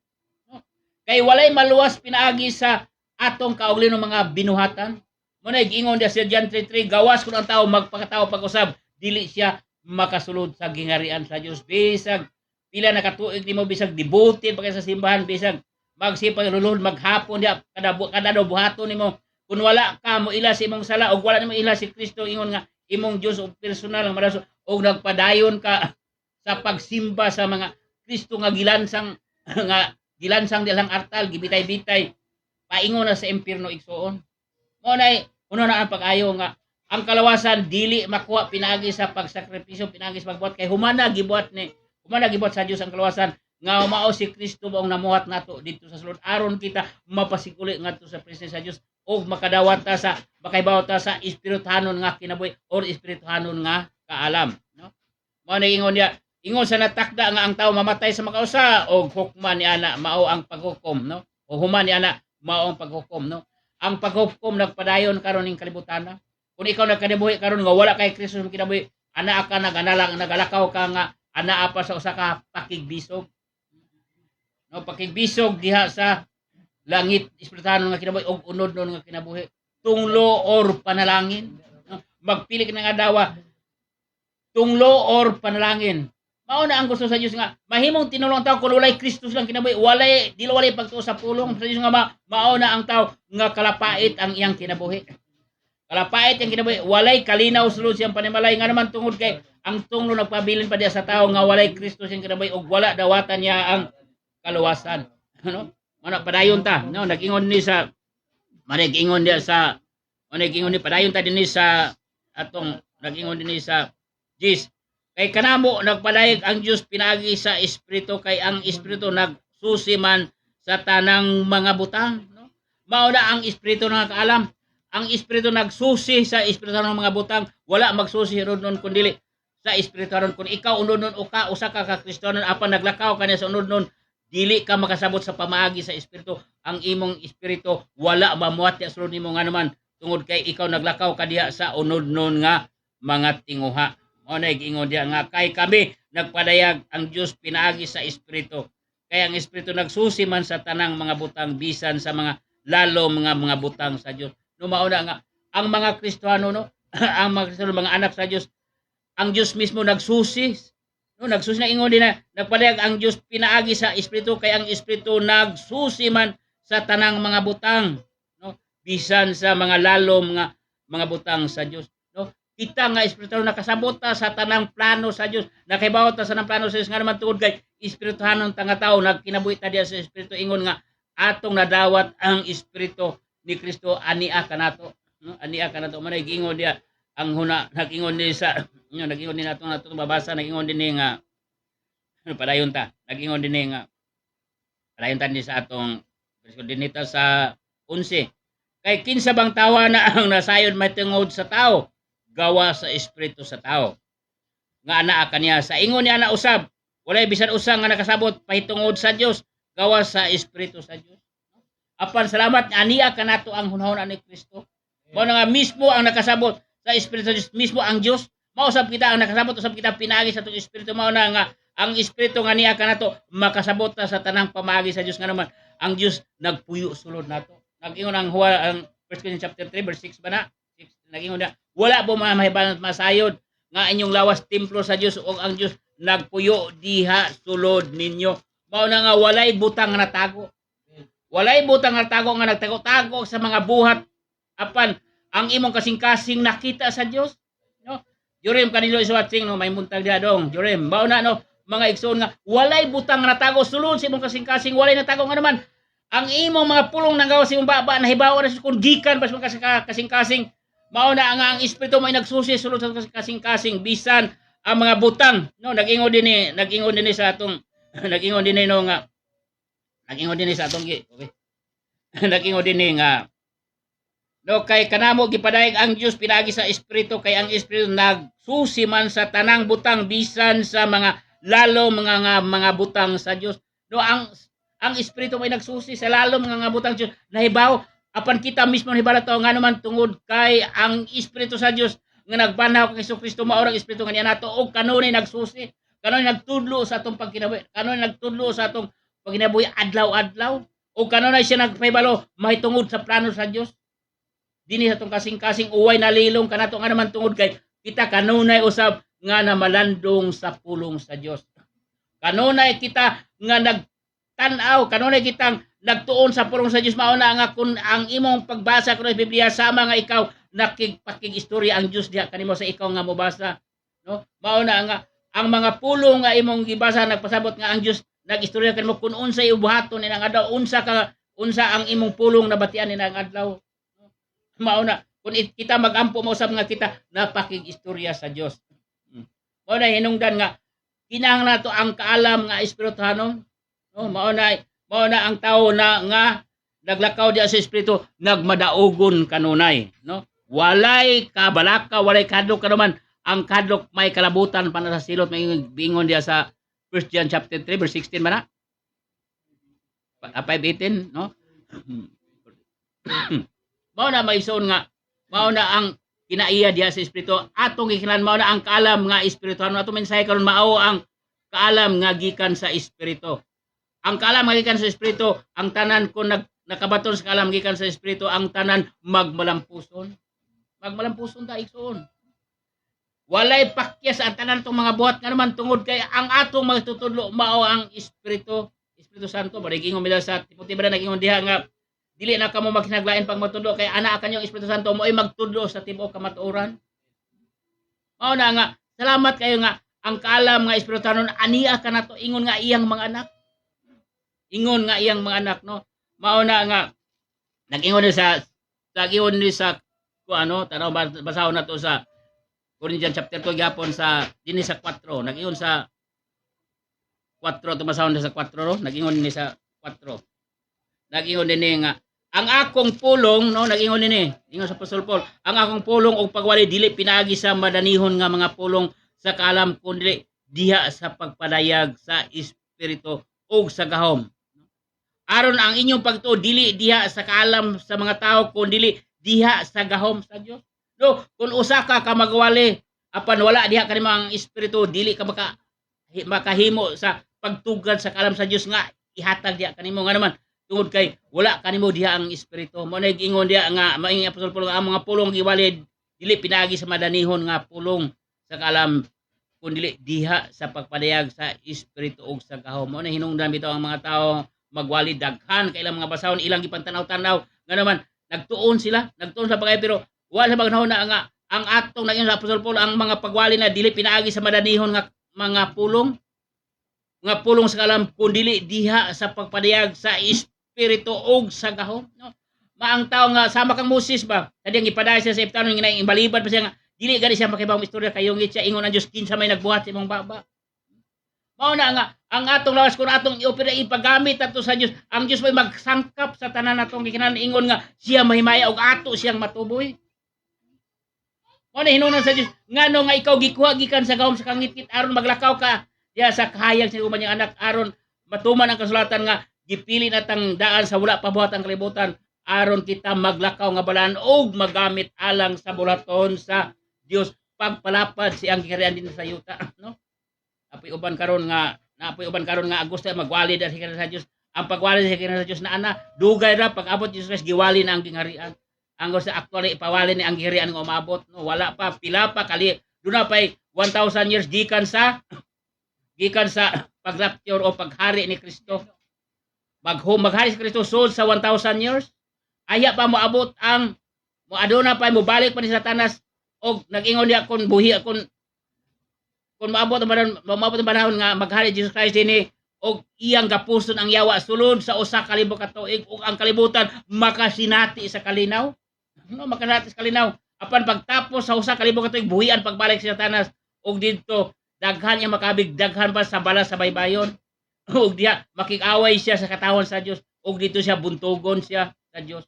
No? Kay walay maluwas pinaagi sa atong kauglin mga binuhatan. Muna giingon dia sa John 3:3, gawas kun ang tao magpakatao pag-usab, dili siya makasulod sa gingarian sa Dios. Bisag pila na katuig nimo, bisag devoted pa sa simbahan, bisag magsipag lulod maghapon dia kada buhaton nimo, kun wala ka mo ila sa imong sala og wala nimo ila si Kristo, ingon nga imong Dios og personal nga maraso og nagpadayon ka sa pagsimba sa mga Kristo nga gilansang nga gilansang dilang artal gibitay-bitay paingon na sa impierno igsoon. Mo na uno na ang pag-ayo nga ang kalawasan dili makuha pinaagi sa pagsakripisyo, pinaagi sa pagbuhat kay humana gibuhat sa Dios ang kalawasan nga mao si Kristo mong namuhat nato dito sa sulod aron kita mapasikuli ngadto sa presensya sa Dios og makadawat ta sa makahibaw ta sa espirituhanon nga kinabuhi or espirituhanon nga kaalam, no? Mao na ingon sa natakda nga ang tao mamatay sa makausa og hukman ni ana mao ang paghukom, no? O human ni ana mao ang paghukom, no? Ang paghukom nagpadayon karon ning kalibutan. Kung ikaw nagkinabuhi karon nga wala kay Kristo sa kinabuhi, ana ka nagalakaw ka nga ana pa sa usa ka pakigbisog. No, pakigbisog diha sa langit espirituhanon nga kinabuhi og unod nun nga kinabuhi. Tunglo or panalangin. No? Magpili ka nga dawa tunglo or panalangin. Mao na ang gusto sa Dios nga mahimong tinulong tao kung walay Kristo silang kinabuhi, walay pagtuo sa pulong sa Dios nga mao na ang tao nga kalapait ang iyang kinabuhi. Kalapait ang kinabuhi, walay kalinaw sulod siyang panimalay nga naman tungod kay ang tunglo nagpabilin pa diya sa tao nga walay Kristo siyang kinabuhi og wala dawatan niya ang kaluwasan. Ano? Mana padayon ta, no, nag-ingon ni sa nag-ingon ni padayon ta dinhi sa atong nag-ingon dinhi sa Jis. Kay kanamo nagpalayag ang Dios pinaagi sa espiritu kay ang espiritu nagsusi man sa tanang mga butang, no? Mao na ang espiritu nga kaalam. Ang espiritu nagsusi sa espiritu ng mga butang, wala magsusi ron nun kundi sa espiritu ron. Kung ikaw unod nun o ka usa ka Kristiyanon apan naglakaw ka niya sa unod nun, dili ka makasabot sa pamaagi sa espiritu. Ang imong espiritu wala mamuhat ya sulod nimo nga naman tungod kay ikaw naglakaw ka diha sa unod nun nga mga tinguha. Mao na giingon diha nga kay kami nagpadayag ang Dios pinaagi sa espiritu. Kay ang espiritu nagsusi man sa tanang mga butang bisan sa mga lalo mga butang sa Dios. No, mauna nga ang mga Kristiyano, no, ang mga Kristiyano, mga anak sa Dios, ang Dios mismo nagsusi, no, nagsusi na ingon din na nagpalayag ang Dios pinaagi sa espiritu kay ang espiritu nagsusi man sa tanang mga butang, no, bisan sa mga lalo mga butang sa Dios, no. Kita nga espiritu nakasabot ta sa tanang plano sa Dios, nakahibawot ta sa tanang plano sa Dios nga naman tuod kay espirituhanon tanga tao nagkinabuhi ta diha sa espiritu, ingon nga atong nadawat ang espiritu ni Kristo ania kanato, no? Ania kanato man giingon dia ang huna nagingon ni sa nagingon ni nato babasa nagingon din nga padayon ta nagingon din nga padayon ta ni sa atong verse din nito sa 11 kay kinsa bang tawa na ang nasayon may tungod sa tao gawa sa espiritu sa tao nga anaa kaniya sa ingon niya na usab walay bisan usa nga nakasabot pahitungod sa Dios gawa sa espiritu sa Dios. Apan salamat aniya kanato ang hunahon ni Kristo. Mao nga mismo ang nakasabot sa espiritu Dios, mismo ang Dios. Mao usab kita ang nakasabot usab kita pinaagi sa tong espiritu, mao na nga ang espiritu nga niya kanato makasabot ta sa tanang pamaagi sa Dios nga naman ang Dios nagpuyo sulod nato. Nag-ingon ang 1 Corinthians chapter 3 verse 6 ba na? 6 nag-ingon na wala po mahibalan masayod nga inyong lawas templo sa Dios ug ang Dios nagpuyo diha sulod ninyo. Mao na nga walay butang nga natago. Walay butang nga natago nga nagtago-tago sa mga buhat apan ang imong kasing-kasing nakita sa Dios. No? Jorim kanilo iswating no may muntag diha dong. Jorim mao na no mga igsoon nga walay butang nga natago sulod sa imong kasing-kasing walay natago nga naman. Ang imong mga pulong nang gawas sa imong baba nahibawa na kung gikan pas kasing-kasing mao na ang espiritu may nagsusi sulod sa kasing-kasing bisan ang mga butang no nag-ingon dinhi sa atong nag-ingon dinhi no nga nag-ingon dinhi sa atong okay nag-ingon dinhi nga no kay kanamo gipadayeg ang Dios pinaagi sa espiritu kay ang espiritu nagsusi man sa tanang butang bisan sa mga lalo mga butang sa Dios no ang espiritu may nagsusi sa lalo mga butang sa Dios nahibaw apan kita mismo nahibalato nga naman tungod kay ang espiritu sa Dios nga nagbanhaw kay Kristo mao ang espiritu nga niya nato og kanunay nagsusi kanunay nagtudlo sa atong pagkinabuhi kanunay nagtudlo sa atong pagkinabuhi adlaw-adlaw og kanunay siya nagpahibalo mahitungod sa plano sa Dios dinhi sa atong kasing-kasing uway nalilong kanato nga naman tungod kay kita kanunay usab nga namalandong sa pulong sa Dios kanunay kita nga nagtan-aw kanunay kitang nagtuon sa pulong sa Dios mao na nga kun ang imong pagbasa kuno sa Biblia sama nga ikaw nakigpakig-istorya ang Dios diha kanimo sa ikaw nga mobasa no mao na nga ang mga pulong nga imong gibasa nagpasabot nga ang Dios nag-istorya kanimo kun unsay ubuhaton ni nga adlaw unsa ang imong pulong nabatian ni nga adlaw mao na kun kita magampo mo usab nga kita napakig-istorya sa Dios mao na hinungdan nga kinahanglan nato ang kaalam nga espirituhanon no mao na ang tao na nga naglakaw diya sa espiritu nagmadaogon kanunay no walay kabalaka walay kadlok kanuman ang kadlok may kalabutan para sa silot may bingon diya sa 1 John chapter 3 verse 16 man na 5:18 no mao na maison nga mao na ang kinaiya diya sa espiritu atong gikinahanglan mao na ang kaalam nga espiritu ano atong mensahe karon mao ang kaalam nga gikan sa espiritu ang kaalam gikan sa espiritu ang tanan kung nakabaton sa kaalam gikan sa espiritu ang tanan magmalampuson ta igsoon walay pakyas ang tanan tong mga buhat nga naman tungod kay ang atong magtutudlo mao ang espiritu santo bariging umila sa Timoteo ba naging diha nga dili na kamo maghinaglain pag matudlo kay ana kanyang espiritu santo mo'y magtudlo sa tibuok kamatuoran mao na nga salamat kayo nga ang kaalam nga espiritu tanon aniya kanato ingon nga iyang mga anak no mao na nga nag-ingon ni sa ano tanaw basahon nato sa Corinthians chapter 2 gyapon sa dinhi sa 4 nag-ingon sa 4 tumasahon sa 4 ro nag-ingon ni sa 4 nag-ingon dinhi nga ang akong pulong no nag-ingon dinhi ingon sa Apostol Paul ang akong pulong og pagwali dili pinaagi sa madanihon nga mga pulong sa kaalam kundi diha sa pagpadayag sa espiritu ug sa gahom aron ang inyong pagtuo dili diha sa kaalam sa mga tao kundi diha sa gahom sa Dios no kun usa ka magwali apan wala diha kanimo ang espiritu dili ka makahimo sa pagtugad sa kaalam sa Dios nga ihatag diha kanimo nga naman tungod kay wala kanimo diha ang espiritu mo nag-ingon diha nga maing apostol Paulo ang mga pulong giwalid dili pinaagi sa madanihon nga pulong sa kaalam kundi diha sa pagpadayag sa espiritu ug sa gahom mo na hinungdan bitaw ang mga tao magwali daghan kay ilang mga basahon ilang gipantanaw-tanaw nga naman nagtuon sa pagay pero wala sa bagnahon na nga ang atong naging sa Apostol Paul ang mga pagwali na dili pinaagi sa madanihon nga mga pulong sa kaalam kundi diha sa pagpadayag sa espiritu ug sa gahom no maang tao nga sama kang Moses ba kadiyang ipadayag siya sa Eptanon nga imbalibad pa siya nga dili gani siya makibawang istorya kayong siya ingon ang Dios kinsa may nagbuhat sa imong baba mao na nga ang atong lawas kun atong iopera ipagamit ato sa Dios ang Dios may magsangkap sa tanan natong gikinahanglan ingon nga siya mahimaya og ato siyang matuboy mao na hinungdan sa Dios ngano nga ikaw gikuha gikan sa gahom sa kangit aron maglakaw ka diha sa kahayag sa umanyang anak aron matuman ang kasulatan nga gipili natang daan sa wala pa buhat ang kalibutan aron kita maglakaw nga balaan og magamit alang sa bulaton sa Dios pagpalapad siyang gikarian din sa yuta no apoy uban karon nga gusto magwali sa kinahanglan sa Dios ang pagwali sa kinahanglan sa Dios na ana dugay ra pag abot Jesus Christ giwali na ang gingharian ang gusto actually ipawali ni ang gingharian nga umabot no wala pa pila pa kali duna pay 1,000 years gikan sa pagrapture o paghari ni Kristo. Maghari si Kristo sud sa 1,000 years. Aya pa moabot ang moaduna pa mo balik pa ni Satanas og nag-ingon niya kun buhi kun maabot ang panahon nga maghari Jesus Christ dinhi og iyang gapuson ang yawa sulod sa usa ka libo ka tuig ug ang kalibutan makasinati sa kalinaw. No, makasinati sa kalinaw. Apan pagtapos sa usa ka libo ka tuig buhian pagbalik si Satanas og didto daghan niya makabig daghan pa sa balas sa baybayon. Og diya makig-away siya sa katawan sa Dios og dito siya buntugon siya sa Dios.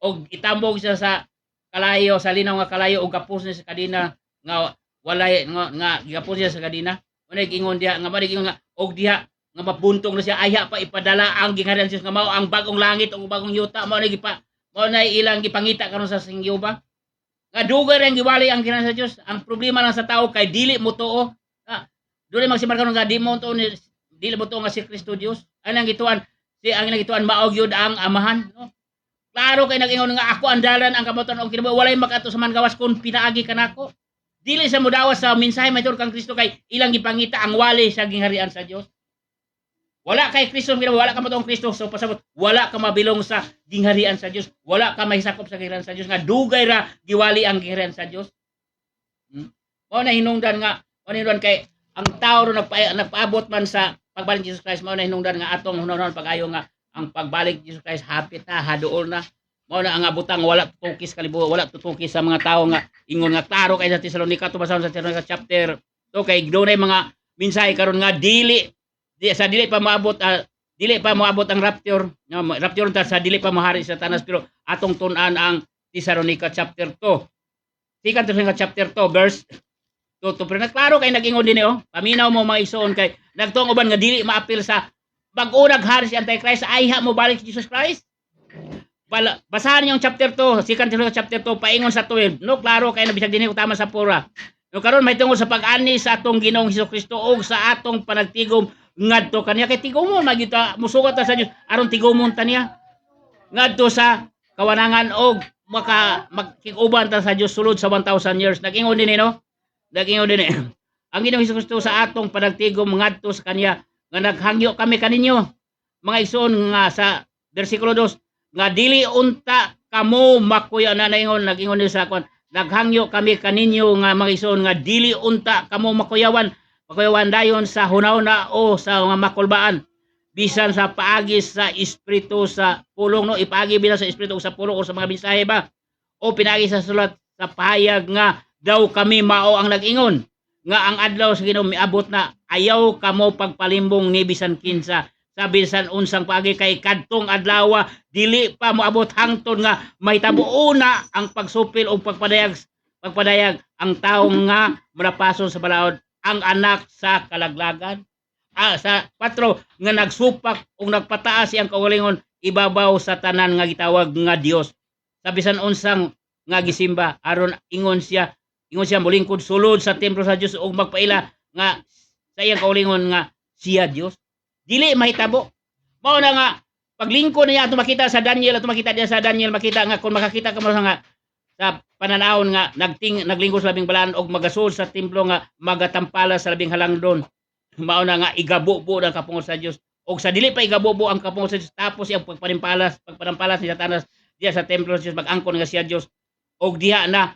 Og itambog siya sa kalayo sa linaw nga kalayo og gapos niya sa kadina nga walay nga gapos siya sa kadina. Unay ingon diya nga maring nga og diha nga mabuntong na siya aya pa ipadala ang gingharian sa Dios nga mao ang bagong langit ug bagong yuta mao na ilang gipangita karon sa singyo ba nga dugay ra giwali ang gingharian sa Dios. Ang problema lang sa tao kay dili mo tuo. Dili magsimar karon nga di mo tuo dili mo tuo nga si Kristo Dios. Ang gituan maog yun ang amahan, no? Klaro kay nag-ingon nga ako andalan ang kabuton og kinabuhi walay makato sa mangawas kun pinaagi kanako. Dili sa mudawas sa mensahe maytur kang Kristo kay ilang gipangita ang wali sa gingharian sa Dios. Wala kay Kristo wala ka matong Kristo so pasabot wala ka mabilong sa gingharian sa Dios. Wala ka mahisakop sa gingharian sa Dios nga dugay ra giwali ang gingharian sa Dios. Mao na hinungdan kay ang tao ro nagpaabot man sa pagbalik Jesus Christ mao na hinungdan nga atong hunahon pag-ayo nga ang pagbalik Jesus Christ hapit na haduol na mao na ang abutang wala tutukis kalibutan wala tutukis sa mga tao nga ingon nga klaro kay sa Tesalonica tubasahon sa Tesalonica chapter 2 kay dunay mga mensahe karon nga dili pa maabot ang rapture ta sa dili pa mahari sa Satanas pero atong tun-an ang Tesalonica chapter 2 Second Tesalonica chapter 2 verse to pero klaro kay nag-ingon dinhi paminaw mo mga igsoon kay nagtuong uban nga dili maapil sa pag-unag hari si Antichrist ayha mo balik si Jesus Christ. Basahan niyo ang chapter 2, Second Tesalonica chapter 2 paingon sa 12. No klaro kay nabisag dinhi utama sa pura. No karon may tungod sa pag-ani sa atong Ginoong Hesukristo og sa atong panagtigom ngadto kaniya kay tigomon magita musugat ta sa Dios aron tigomon ta niya ngadto sa kawanangan og makikiguban ta sa Dios sulod sa 1,000 years. Nag-ingon dinhi no. Nag-ingon dinhi. Ang Ginoong Hesukristo sa atong panagtigom ngadto sa kaniya nga naghangyo kami kaninyo mga igsoon nga sa bersikulo 2 nga dili unta kamo makuya na naingon nag-ingon sa kon naghangyo kami kaninyo nga mga igsoon nga dili unta kamo makuyawan dayon sa hunahuna o sa mga makulbaan bisan sa paagi sa espiritu sa pulong no ipaagi bilang sa espiritu sa pulong o sa mga mensahe ba o pinaagi sa sulat sa pahayag nga daw kami mao ang nag-ingon nga ang adlaw sa Ginoo miabot na ayaw kamo pagpalimbong ni bisan kinsa sa bisan unsang paagi kay kadtong adlaw dili pa moabot hangtod nga mahitabo una ang pagsupil o pagpadayag ang tawo nga manapason sa balaod ang anak sa kalaglagan sa 4 nga nagsupak o nagpataas siyang kaugalingon ibabaw sa tanan nga gitawag nga Dios sa bisan unsang nga gisimba aron ingon siya molingkod sulod sa templo sa Dios ug magpaila nga sa iyang kaulingon nga siya Dios dili mahitabo mao na nga paglingkod niya ato makita sa Daniel makita nga kung makakita ka mo nga sa pananawon nga naglingkod sa labing balaan og magasud sa templo nga magatampala sa labing halangdon mao na nga igabubo ang kapungot sa Dios og sa dili pa igabubo ang kapungot sa Dios tapos iyang pagpanampalas ni Satanas diya sa templo sa Dios mag-angkon nga siya Dios og diha na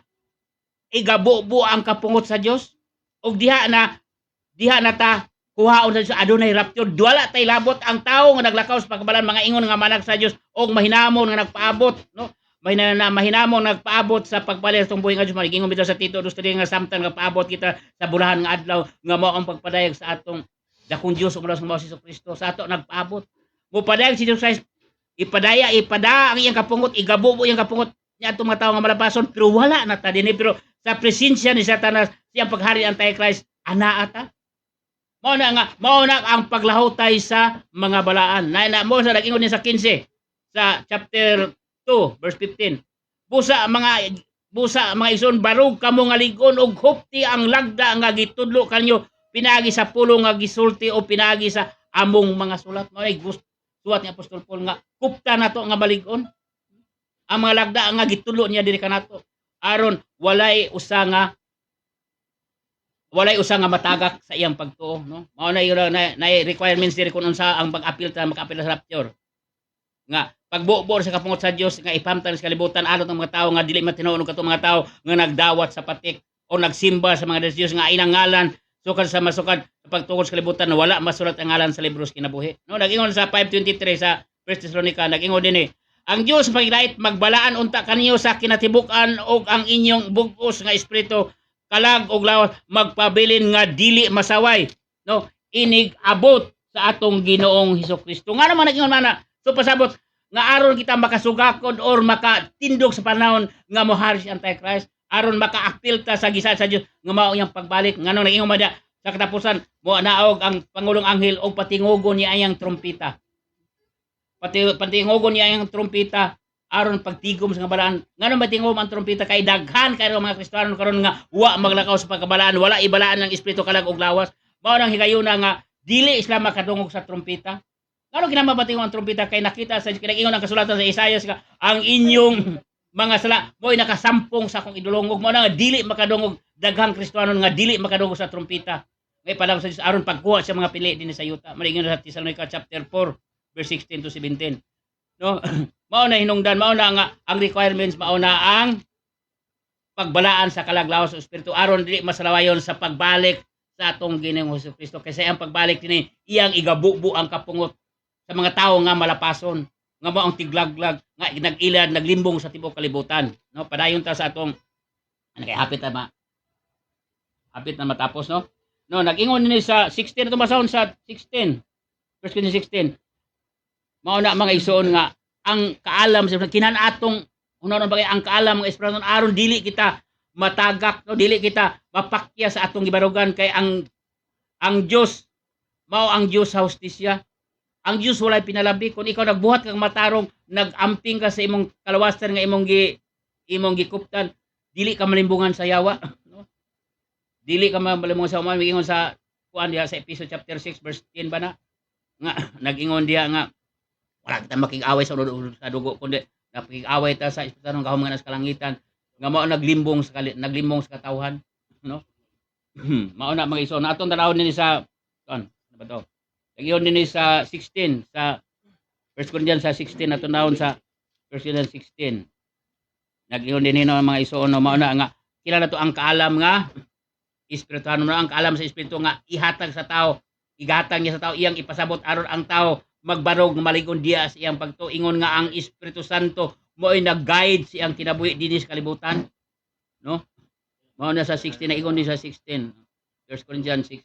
igabubo ang kapungot sa Dios og diha na ta kuhaon sa Dios adunay rapture wala tay labot ang tawo nga naglakaw sa pagkabalan mga ingon nga manag sa Dios og mahinamon nga nagpaabot no mahinamon nagpaabot sa pagbalik sa buhay nga Dios magingon bitaw sa Tito 2 nga samtang nagpaabot kita sa bulahan nga adlaw nga mao ang pagpadayag sa atong dakong Dios ug mao si Kristo sa ato nagpaabot mo padayag si Jesus Christ ipada ang iyang kapungot igabubo iyang kapungot niya atong mga tawo nga malapason pero wala na ta dinhi pero sa presensya ni Satanas siyang paghari Antichrist ana ata mao na ang paglahutay sa mga balaan na mo sa nag-ingon ni sa 15 sa chapter 2 verse 15 busa mga ison barog kamo nga ligon og hupti ang lagda nga gitudlo kanyo pinagi sa pulong nga gisulti o pinagi sa among mga sulat mao ay suwat ni Apostol Paul nga kupta nato nga baligon ang mga lagda nga gitudlo niya diri kanato aron walay walay usa nga matagak sa iyang pagtuo, no? Mao na yun na requirements diri kun unsa ang mag-appeal sa rapture. Nga pagbuo sa kapungot sa Dios nga ipamtan sa kalibutan aron ang mga tawo nga dili matinuod katong mga tawo nga nagdawat sa patik o nagsimba sa mga Diyos nga inang ngalan sukad sa masukad sa pagtungod sa kalibutan na wala masulat ang ngalan sa libro sa kinabuhi. No, nag-ingon sa 5:23 sa 1 Thessalonica, nag-ingon dinhi, ang Dios magilait magbalaan unta kaniyo sa kinatibuk-an og ang inyong bug-os nga espiritu kalag og lawas magpabilin nga dili masaway, no? Inig abot sa atong Ginoong Hesukristo. Nga naman nag-ingon mana, so pasabot nga aron kita makasugakod or makatindog sa panahon nga mohari si Antichrist, aron makaaktil ta sa gisa sa Dios nga mao iyang pagbalik. Nganong nag-ingon man sa katapusan mo naog ang Pangulong Anghel og patingugon niya iyang trompeta. Patingugon niya iyang trompeta aron pagtigom sa kabalaan. Nganong matingom ang trompeta kay daghan kayo mga Kristiyano karon nga wa maglakaw sa pagkabalaan, wala ibalaan ng espiritu kalag og lawas. Mao nang higayuna nga dili sila makadungog sa trompeta. Ngano kinamabating ang trompeta kay nakita sa kinaingon ang kasulatan sa Isaiah nga ang inyong mga sala mo'y nakasampong sa akong idulongog mo na nga dili makadungog daghang Kristiyano nga dili makadungog sa trompeta. Ngay padang sa Dios aron pagkuha sa mga pili dinhi sa yuta. Malingon sa Thessalonica chapter 4 verse 16 to 17. No? Mao na hinungdan, mao na nga ang requirements, mao na ang pagbalaan sa kalaglawas sa espiritu aron dili masalawayon sa pagbalik sa atong Ginoong Hesukristo. Kasi ang pagbalik dinhi iyang igabubu ang kapungot sa mga tawo nga malapason, nga mao ang tiglaglag, nga nag-ilad, naglimbong sa tibuok kalibutan. No, padayon ta sa atong kay hapit na matapos, no. No, nag-ingon ni sa 16 ato masahon sa 16. Verse 16. Mao na mga igsoon nga ang kaalam sa kinanatong unaon bagay ang kaalam nga espiritu aron dili kita matagak, no, dili kita mapakya sa atong gibarugan kay ang Dios mao ang Dios sa hustisya. Ang Dios walay pinalabi kung ikaw nagbuhat kang matarong, nagamping ka sa imong kalawasan nga imong gikuptan, dili ka malimbungan sa yawa, no? Dili ka malimbungan sa uman, ingon sa kuan diha sa episode chapter 6 verse 10 ba na nga nag-ingon diha nga wala kita makig-away sa dugo kundi nakig-away ta sa espiritu ng gahom nga nas kalangitan nga mao naglimbong sa katawhan, no? Mao na mga iso na atong tanawon ni sa kuan ano ba to? Nag-iyon din sa 16 sa 1 Corinthians sa 16 atong naon sa 1 Corinthians 16. Nag-iyon din no mga iso no mao na nga kilala to ang kaalam nga espirituhan mo ang kaalam sa espiritu nga ihatag sa tao, igatang niya sa tao iyang ipasabot aron ang tao magbarog maligon diya sa iyang pagtuingon nga ang Espiritu Santo mo ay nag-guide siyang kinabuhi dinhi sa kalibutan, no? Mao na sa 16 na ingon ni sa 16 1 Corinthians 6.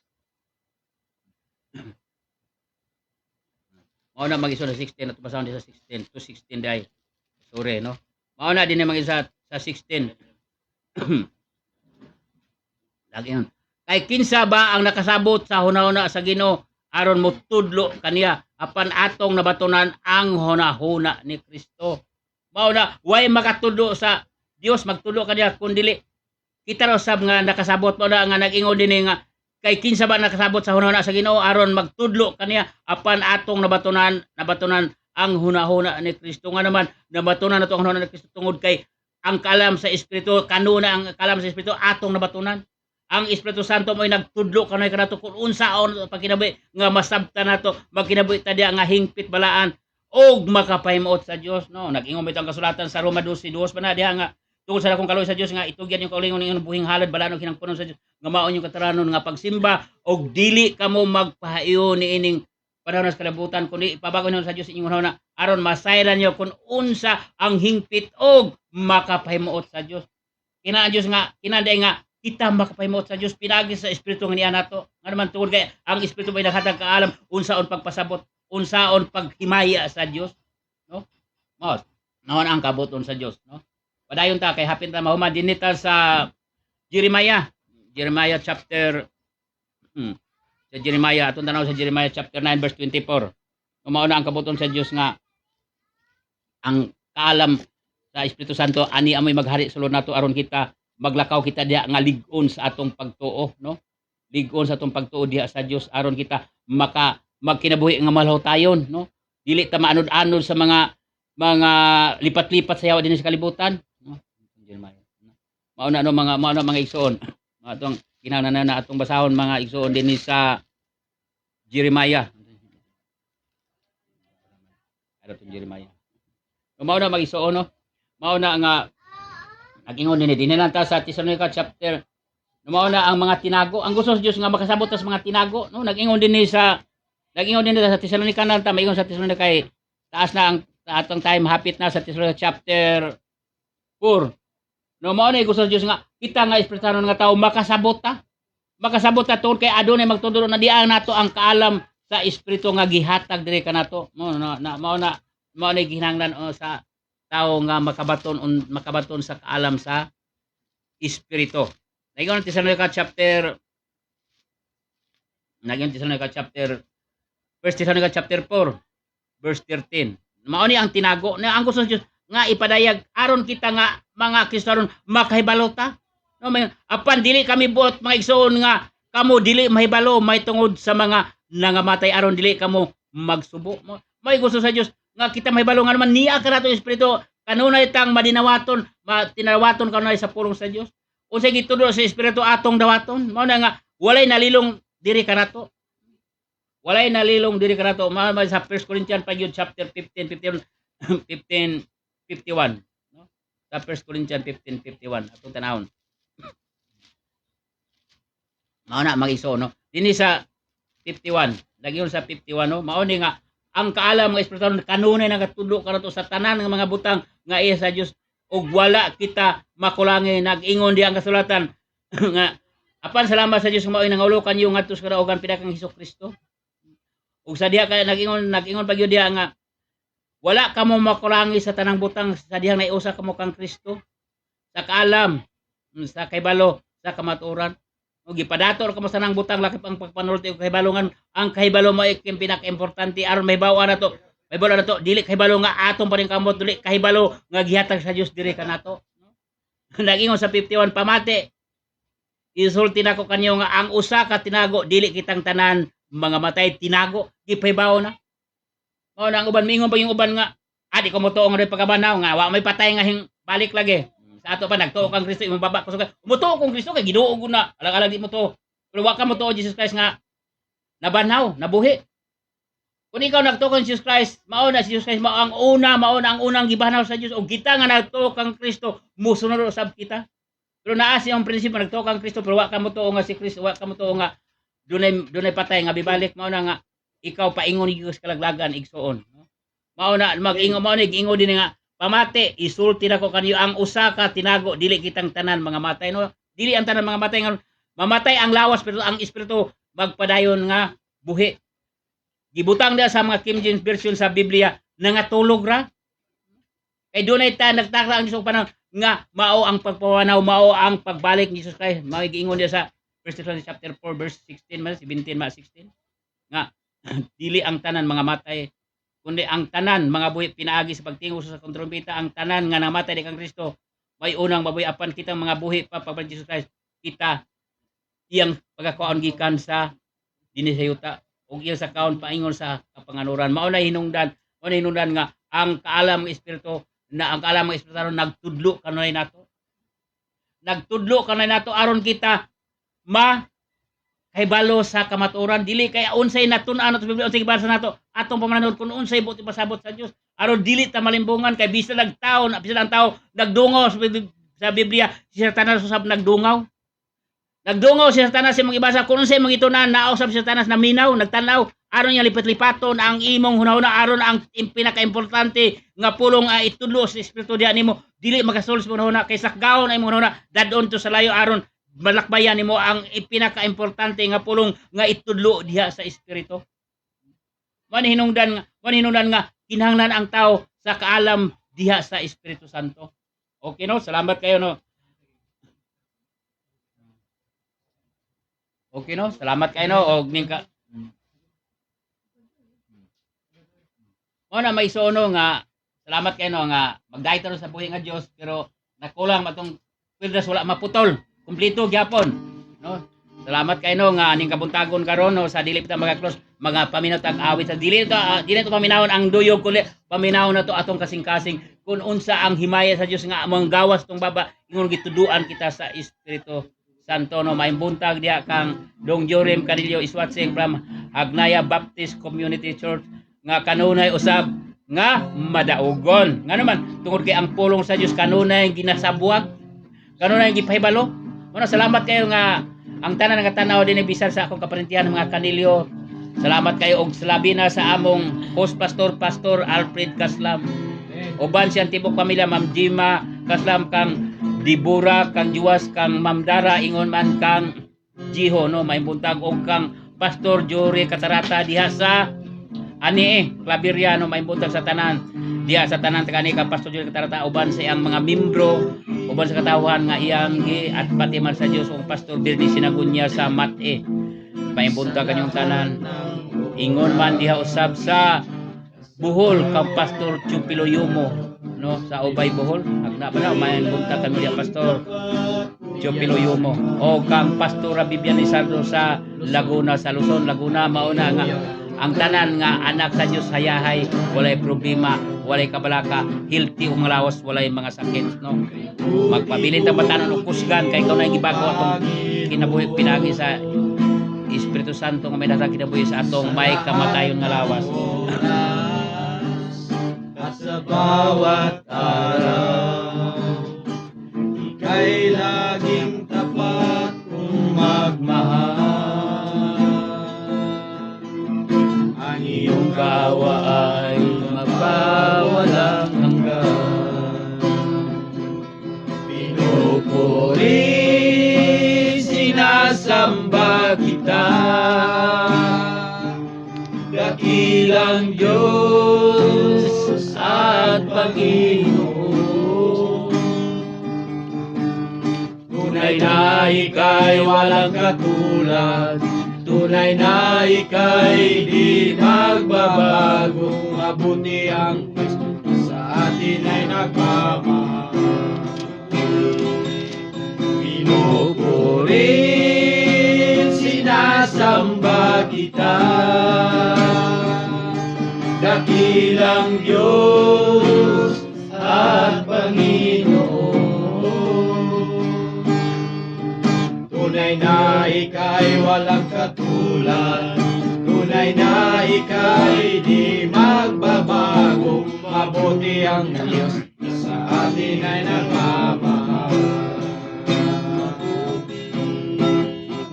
Mao na mag-iso sa 16 at basahon sa 16 to 16 day. Sorry, no? Mao na din mag-isa sa 16. Lagi yun. Kay kinsa ba ang nakasabot sa hunahuna sa Ginoo aron mo tudlo kaniya apan atong nabatunan ang hunahuna ni Kristo. Mao na way makatudlo sa Dios magtudlo kaniya kun dili kita raw sab nga nakasabot mo na nga nag-ingon dinhi nga kay kinsa ba nakasabot sa hunahuna sa Ginoo aron magtudlo kaniya apan atong nabatunan ang hunahuna ni Kristo. Nga naman nabatunan nato ang hunahuna ni Kristo tungod kay ang kalam sa espiritu kanuna ang kalam sa espiritu atong nabatunan. Ang Espiritu Santo mo'y nagtudlo kanoy kanato kung unsaon pagkinabuhi nga masabtan nato magkinabuhi ta diya nga hingpit balaan og makapahimuot sa Dios, no? Nag-ingon bitong kasulatan sa Roma 12:2 pa na diha nga tungod sa dakong kaluoy sa Dios nga itugyan yung kaulingon ning buhing halad balaan og hinangpunon sa Dios nga maon yung kataranon nga pagsimba og dili kamo magpahayo niining panahon sa kalabutan kundi ipabago niyo sa Dios inyong hunahuna aron masayran niyo kung unsa ang hingpit og makapahimuot sa Dios. Kinaan Dios nga kinanday nga kita makapahimuot sa Dios pinagi sa espiritu nga niya nato. Nga naman tungod kay ang espiritu may naghatag kaalam unsaon pagpasabot, unsaon paghimaya sa Dios, no? Mao ang kabuton sa Dios, no? Padayon ta kay hapit na mahuma dinita sa Jeremiah chapter sa Jeremiah atong tanaw sa Jeremiah chapter 9 verse 24. Mao na ang kabuton sa Dios nga ang kaalam sa Espiritu Santo ani amoy maghari sulod nato aron kita maglakaw kita diha nga lig-on sa atong pagtuo, no? Lig-on sa atong pagtuo diha sa Dios aron kita magkinabuhi nga malahutayon, no? Dili ta maanod-anod sa mga lipat-lipat sa yawa dinhi sa kalibutan, no? Mao na mga igsoon. Atong kinahanglan na atong basahon mga igsoon dinhi sa Jeremiah. Ano tong Jeremiah? Mao na mag-igsoon no. Mao na nga nagingon dinhi lang ta sa Thessalonica chapter. Mao na ang mga tinago. Ang gusto sa Dios nga makasabot sa mga tinago no. Nagingon dinhi sa Thessalonica na ta maingon sa Thessalonica kay taas na ang atong time hapit na sa Thessalonica chapter 4. No mao na gusto sa Dios nga kita nga espirituhanon nga tao makasabot ta. Makasabot ta tungod kay adunay magtudlo na diang nato ang kaalam sa espiritu nga gihatag diri kanato. Mao na gihinanglan sa tao nga makabaton sa kaalam sa espiritu. Nagingon Thessalonica chapter 1 Thessalonica chapter 4 verse 13. Mao ni ang tinago na ang gusto sa Dios nga ipadayag aron kita nga mga Kristiyanon makahibalo ta. No, apan dili kami buot mga igsoon nga kamo dili mahibalo may tungod sa mga nangamatay aron dili kamo magsubo. May gusto sa Dios nga kita mahibalo nga naman niya kanato espiritu kanunay tang madinawaton, tinawaton kanunay sa pulong sa Dios. Unsay gitudo sa espiritu atong dawaton? Mao na nga walay nalilong diri kanato. Walay nalilong diri kanato. Mao sa 1 Corinthians pa yun chapter 15:51. No? Sa 1 Corinthians 15:51 atong tanawon. Mao na mag-iso no. Dinhi sa 51, lagi sa 51 no. Mao ni nga ang kaalam mga espiritu kanunay nagatudlo kanato sa tanan nga mga butang nga iya sa Dios ug wala kita makulangi. Nag-ingon di ang kasulatan nga apan salamat sa Dios nga mao'y nangulukan yung ngadto sa kadaugan pinakang Hesukristo. Ug sa diha kay nag-ingon pag yun diha nga wala kamo makulangi sa tanang butang sa dihang naiusa kamo kang Kristo sa kaalam, sa kahibalo, sa kamatuoran. O gipadator kamo sa tanang butang lakip ang pagpanulti og kahibalongan. Ang kahibalo mo ay pinaka-importante aron mahibaw na to. Mahibaw na to dili kahibalo nga atong pa rin kamot, dili kahibalo nga gihatag sa Dios diri kanato. Nag-ingon sa 51 pamati. Isulti nako kanyo nga ang usa ka tinago dili kitang tanan mga matay tinago gipahibaw na. Mao na ang uban mingon pa yung uban nga di ko mo tuong rin pagkabanaw nga wa may patay nga balik lagi. Sa ato pa nagtuo kang Kristo imong baba kusog. Umutuo kong Kristo kay Ginoo ko na. Alang-alang di mo to. Pero wa ka mo tuo Jesus Christ nga nabanaw, nabuhi. Kung ikaw nagtuo kang Jesus Christ, mao na si Jesus Christ mao ang unang gibanaw sa Dios ug kita nga nagtuo kang Kristo musunod usab kita. Pero naa siyang prinsipyo nagtuo kang Kristo pero wa ka mo tuo nga si Kristo, wa ka mo tuo nga dunay patay nga bibalik. Mao na nga ikaw paingon gyud sa kalaglagan igsoon. Mao na mag-ingon mao ni giingon din nga pamati isulti nako kanyo ang usa ka tinago dili kitang tanan mga matay no. Dili ang tanan mga matay nga mamatay ang lawas pero ang espiritu magpadayon nga buhi. Gibutang dia sa mga King James version sa Biblia nangatulog ra. Kay dunay ta nagtakla ang Dios panahon nga mao ang pagpawanaw, mao ang pagbalik ni Jesus Christ. Mao giingon dia sa 1 Thessalonians chapter 4 verse 16 17 16 nga dili ang tanan mga matay kundi ang tanan mga buhi pinaagi sa pagtingog sa trompeta. Ang tanan nga namatay di kang Kristo may unang mabuhi apan kitang mga buhi pa pagbalik Jesus Christ kita iyang pagkakuan gikan sa dinhi sa yuta ug iya sa kaon paingon sa kapanganuran. Mao na hinungdan nga ang kaalam ng espiritu nagtudlo kanunay nato aron kita kahibalo sa kamatuoran dili kay unsay natun-an sa Biblia unsay gibasa nato atong pamanon kun unsay buti pasabot sa Dios aron dili ta malimbungan kay bisan ang tao nagdungaw sa Biblia si Satanas usab nagdungaw si Satanas sa mga ibasa kun unsay mga itunan nausab si Satanas na minaw nagtanaw aron niya lipat-lipaton ang imong hunahuna aron ang pinaka-importante nga pulong itudlo sa espiritu diha nimo dili makasulod sa hunahuna kay sakgaon ang imong hunahuna dadon to sa layo aron malakbayan nimo ang pinaka-importante nga pulong nga itudlo diha sa espiritu. Man hinungdan nga kinahanglan ang tao sa kaalam diha sa Espiritu Santo. Okay no? Salamat kayo no. Okay no? Salamat kayo no og ning ka mo na may sono nga salamat kayo no nga magdayto sa buhi nga Dios pero nakulang matong pildas wala maputol. Kumpleto gyapon no. Salamat kay no nga aning kabuntagon karon no sa dili ta magaklos mga paminawon tag awit sa dili to paminawon ang duyog kundi paminawon na to atong kasing-kasing kun unsa ang himaya sa Dios nga among gawas tong baba ingon gituduan kita sa Espiritu Santo no maayong buntag diha kang Dong Jorim Canillo Iswatsing from Agnaya Baptist Community Church nga kanunay usab nga madaugon. Nga naman tungod kay ang pulong sa Dios kanunay ginasabuak, kanunay gipahibalo. Ano salamat kayo nga ang tanan nga tanaw dinhi bisan sa akong kaparintihan mga Canillo. Salamat kayo og salabi na sa among host pastor Alfred Kaslam. Uban siyang tibok pamilya Ma'am Jima Kaslam kang Dibura kang Juwas kang Ma'am Dara ingon man kang Jiho no may buntag og kang Pastor Jory Katarata diha sa Claveria no may buntag sa tanan diha sa tanan kani ka Pastor Jory Katarata uban sa iyang mga membro uban sa katawhan nga iyang at pati man sa Dios og Pastor Birni Sinagunya sa Mate may buntag kanyong tanan ingon man diha usab sa Bohol kang Pastor Chupilo Yumo no sa Ubay Bohol agna pa na may buntag kami diha Pastor Chupilo Yumo o kang Pastora Bibian Lizardo sa Laguna sa Luzon Laguna mauna nga ang tanan nga anak sa Dios hayahay walay problema walay kabalaka healthy ug malawas walay mga sakit no magpabilin ta batanon og kusgan kay ikaw na gibago atong kinabuhi pinagi sa Espiritu Santo nga may nasa kinabuhi sa atong may kamatayon nga lawas. At sa bawat araw, ika'y laging tapat kung magmahal. Ang iyong kawa ay magpawalang hanggan. Pinupuri, sinasamba kita, dakilang Diyos at Panginoon. Tunay na ika'y walang katulad, tunay na ika'y di magbabago. Mabuti ang Kristo sa atin ay nagmamahal. Pinupuri, sinasamba kita, dakilang Diyos at Panginoon. Tunay na ika'y walang katulad, tunay na ika'y di magbabago. Mabuti ang Diyos sa atin ay nagmamahal.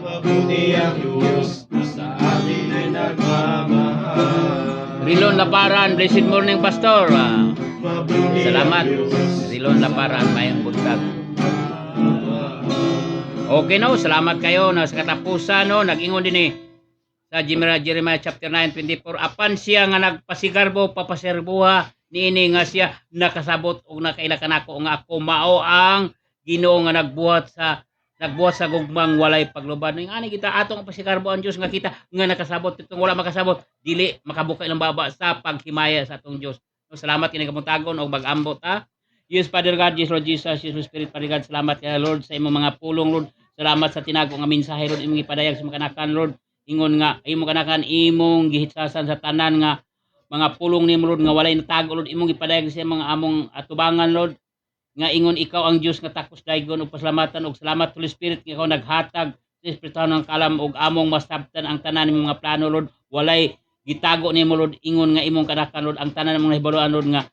Mabuti ang Diyos sa atin ay nagmamahal. Rilon Laparan, blessed morning Pastor. Salamat. Rilon Laparan, mayang buntag. Okay no, salamat kayo na sa katapusan no, nag-ingon din sa Jeremiah chapter 9:24 apan siya nga nagpasigarbo papaserbuha niini nga siya nakasabot og nakailakan ako nga ako mao ang Ginoo nga nagbuhat sa gugmang walay paglubad. Ning ani kita atong pasigarbo ang Dios nga kita nga nakasabot itong wala makasabot dili makabuka ilang baba sa paghimaya sa atong Dios. So, salamat kini kamuntagon og mag-ambot ha. Yes, Father God, yes, Lord Jesus, yes, Holy Spirit, Father God, salamat kay Lord sa imong mga pulong, Lord. Salamat sa tinago nga mensahe, Lord, imong ipadayag sa mga kanakan, Lord. Ingon nga imong kanakan imong gihitsasan sa tanan nga mga pulong nimo, Lord, nga walay natago, Lord, imong ipadayag sa mga among atubangan, Lord. Nga ingon ikaw ang Dios nga takos daygon ug pasalamatan ug salamat Holy Spirit nga ikaw naghatag sa espiritu ng kalam ug among masabtan ang tanan nimong mga plano, Lord. Walay gitago nimo, Lord, ingon nga imong kanakan, Lord, ang tanan nimong nahibaluan, Lord, nga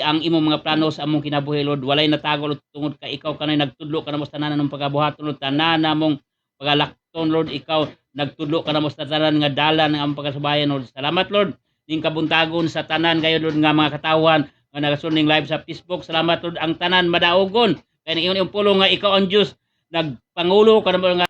ang imong mga plano sa among kinabuhi, Lord, walay natago, Lord, tungod ka ikaw kanay nagtudlo ka namo sa tanan ng pagabuhaton, Lord, tanan namong pagalakton, Lord, ikaw nagtudlo ka namo sa tanan nga dalan ng among pagasubayan, Lord. Salamat, Lord, ning kabuntagon sa tanan kayo, Lord, nga mga katawan nga nagasuning live sa Facebook. Salamat, Lord, ang tanan madaogon kay ingon yung pulong nga ikaw ang Dios nagpangulo ka namo nga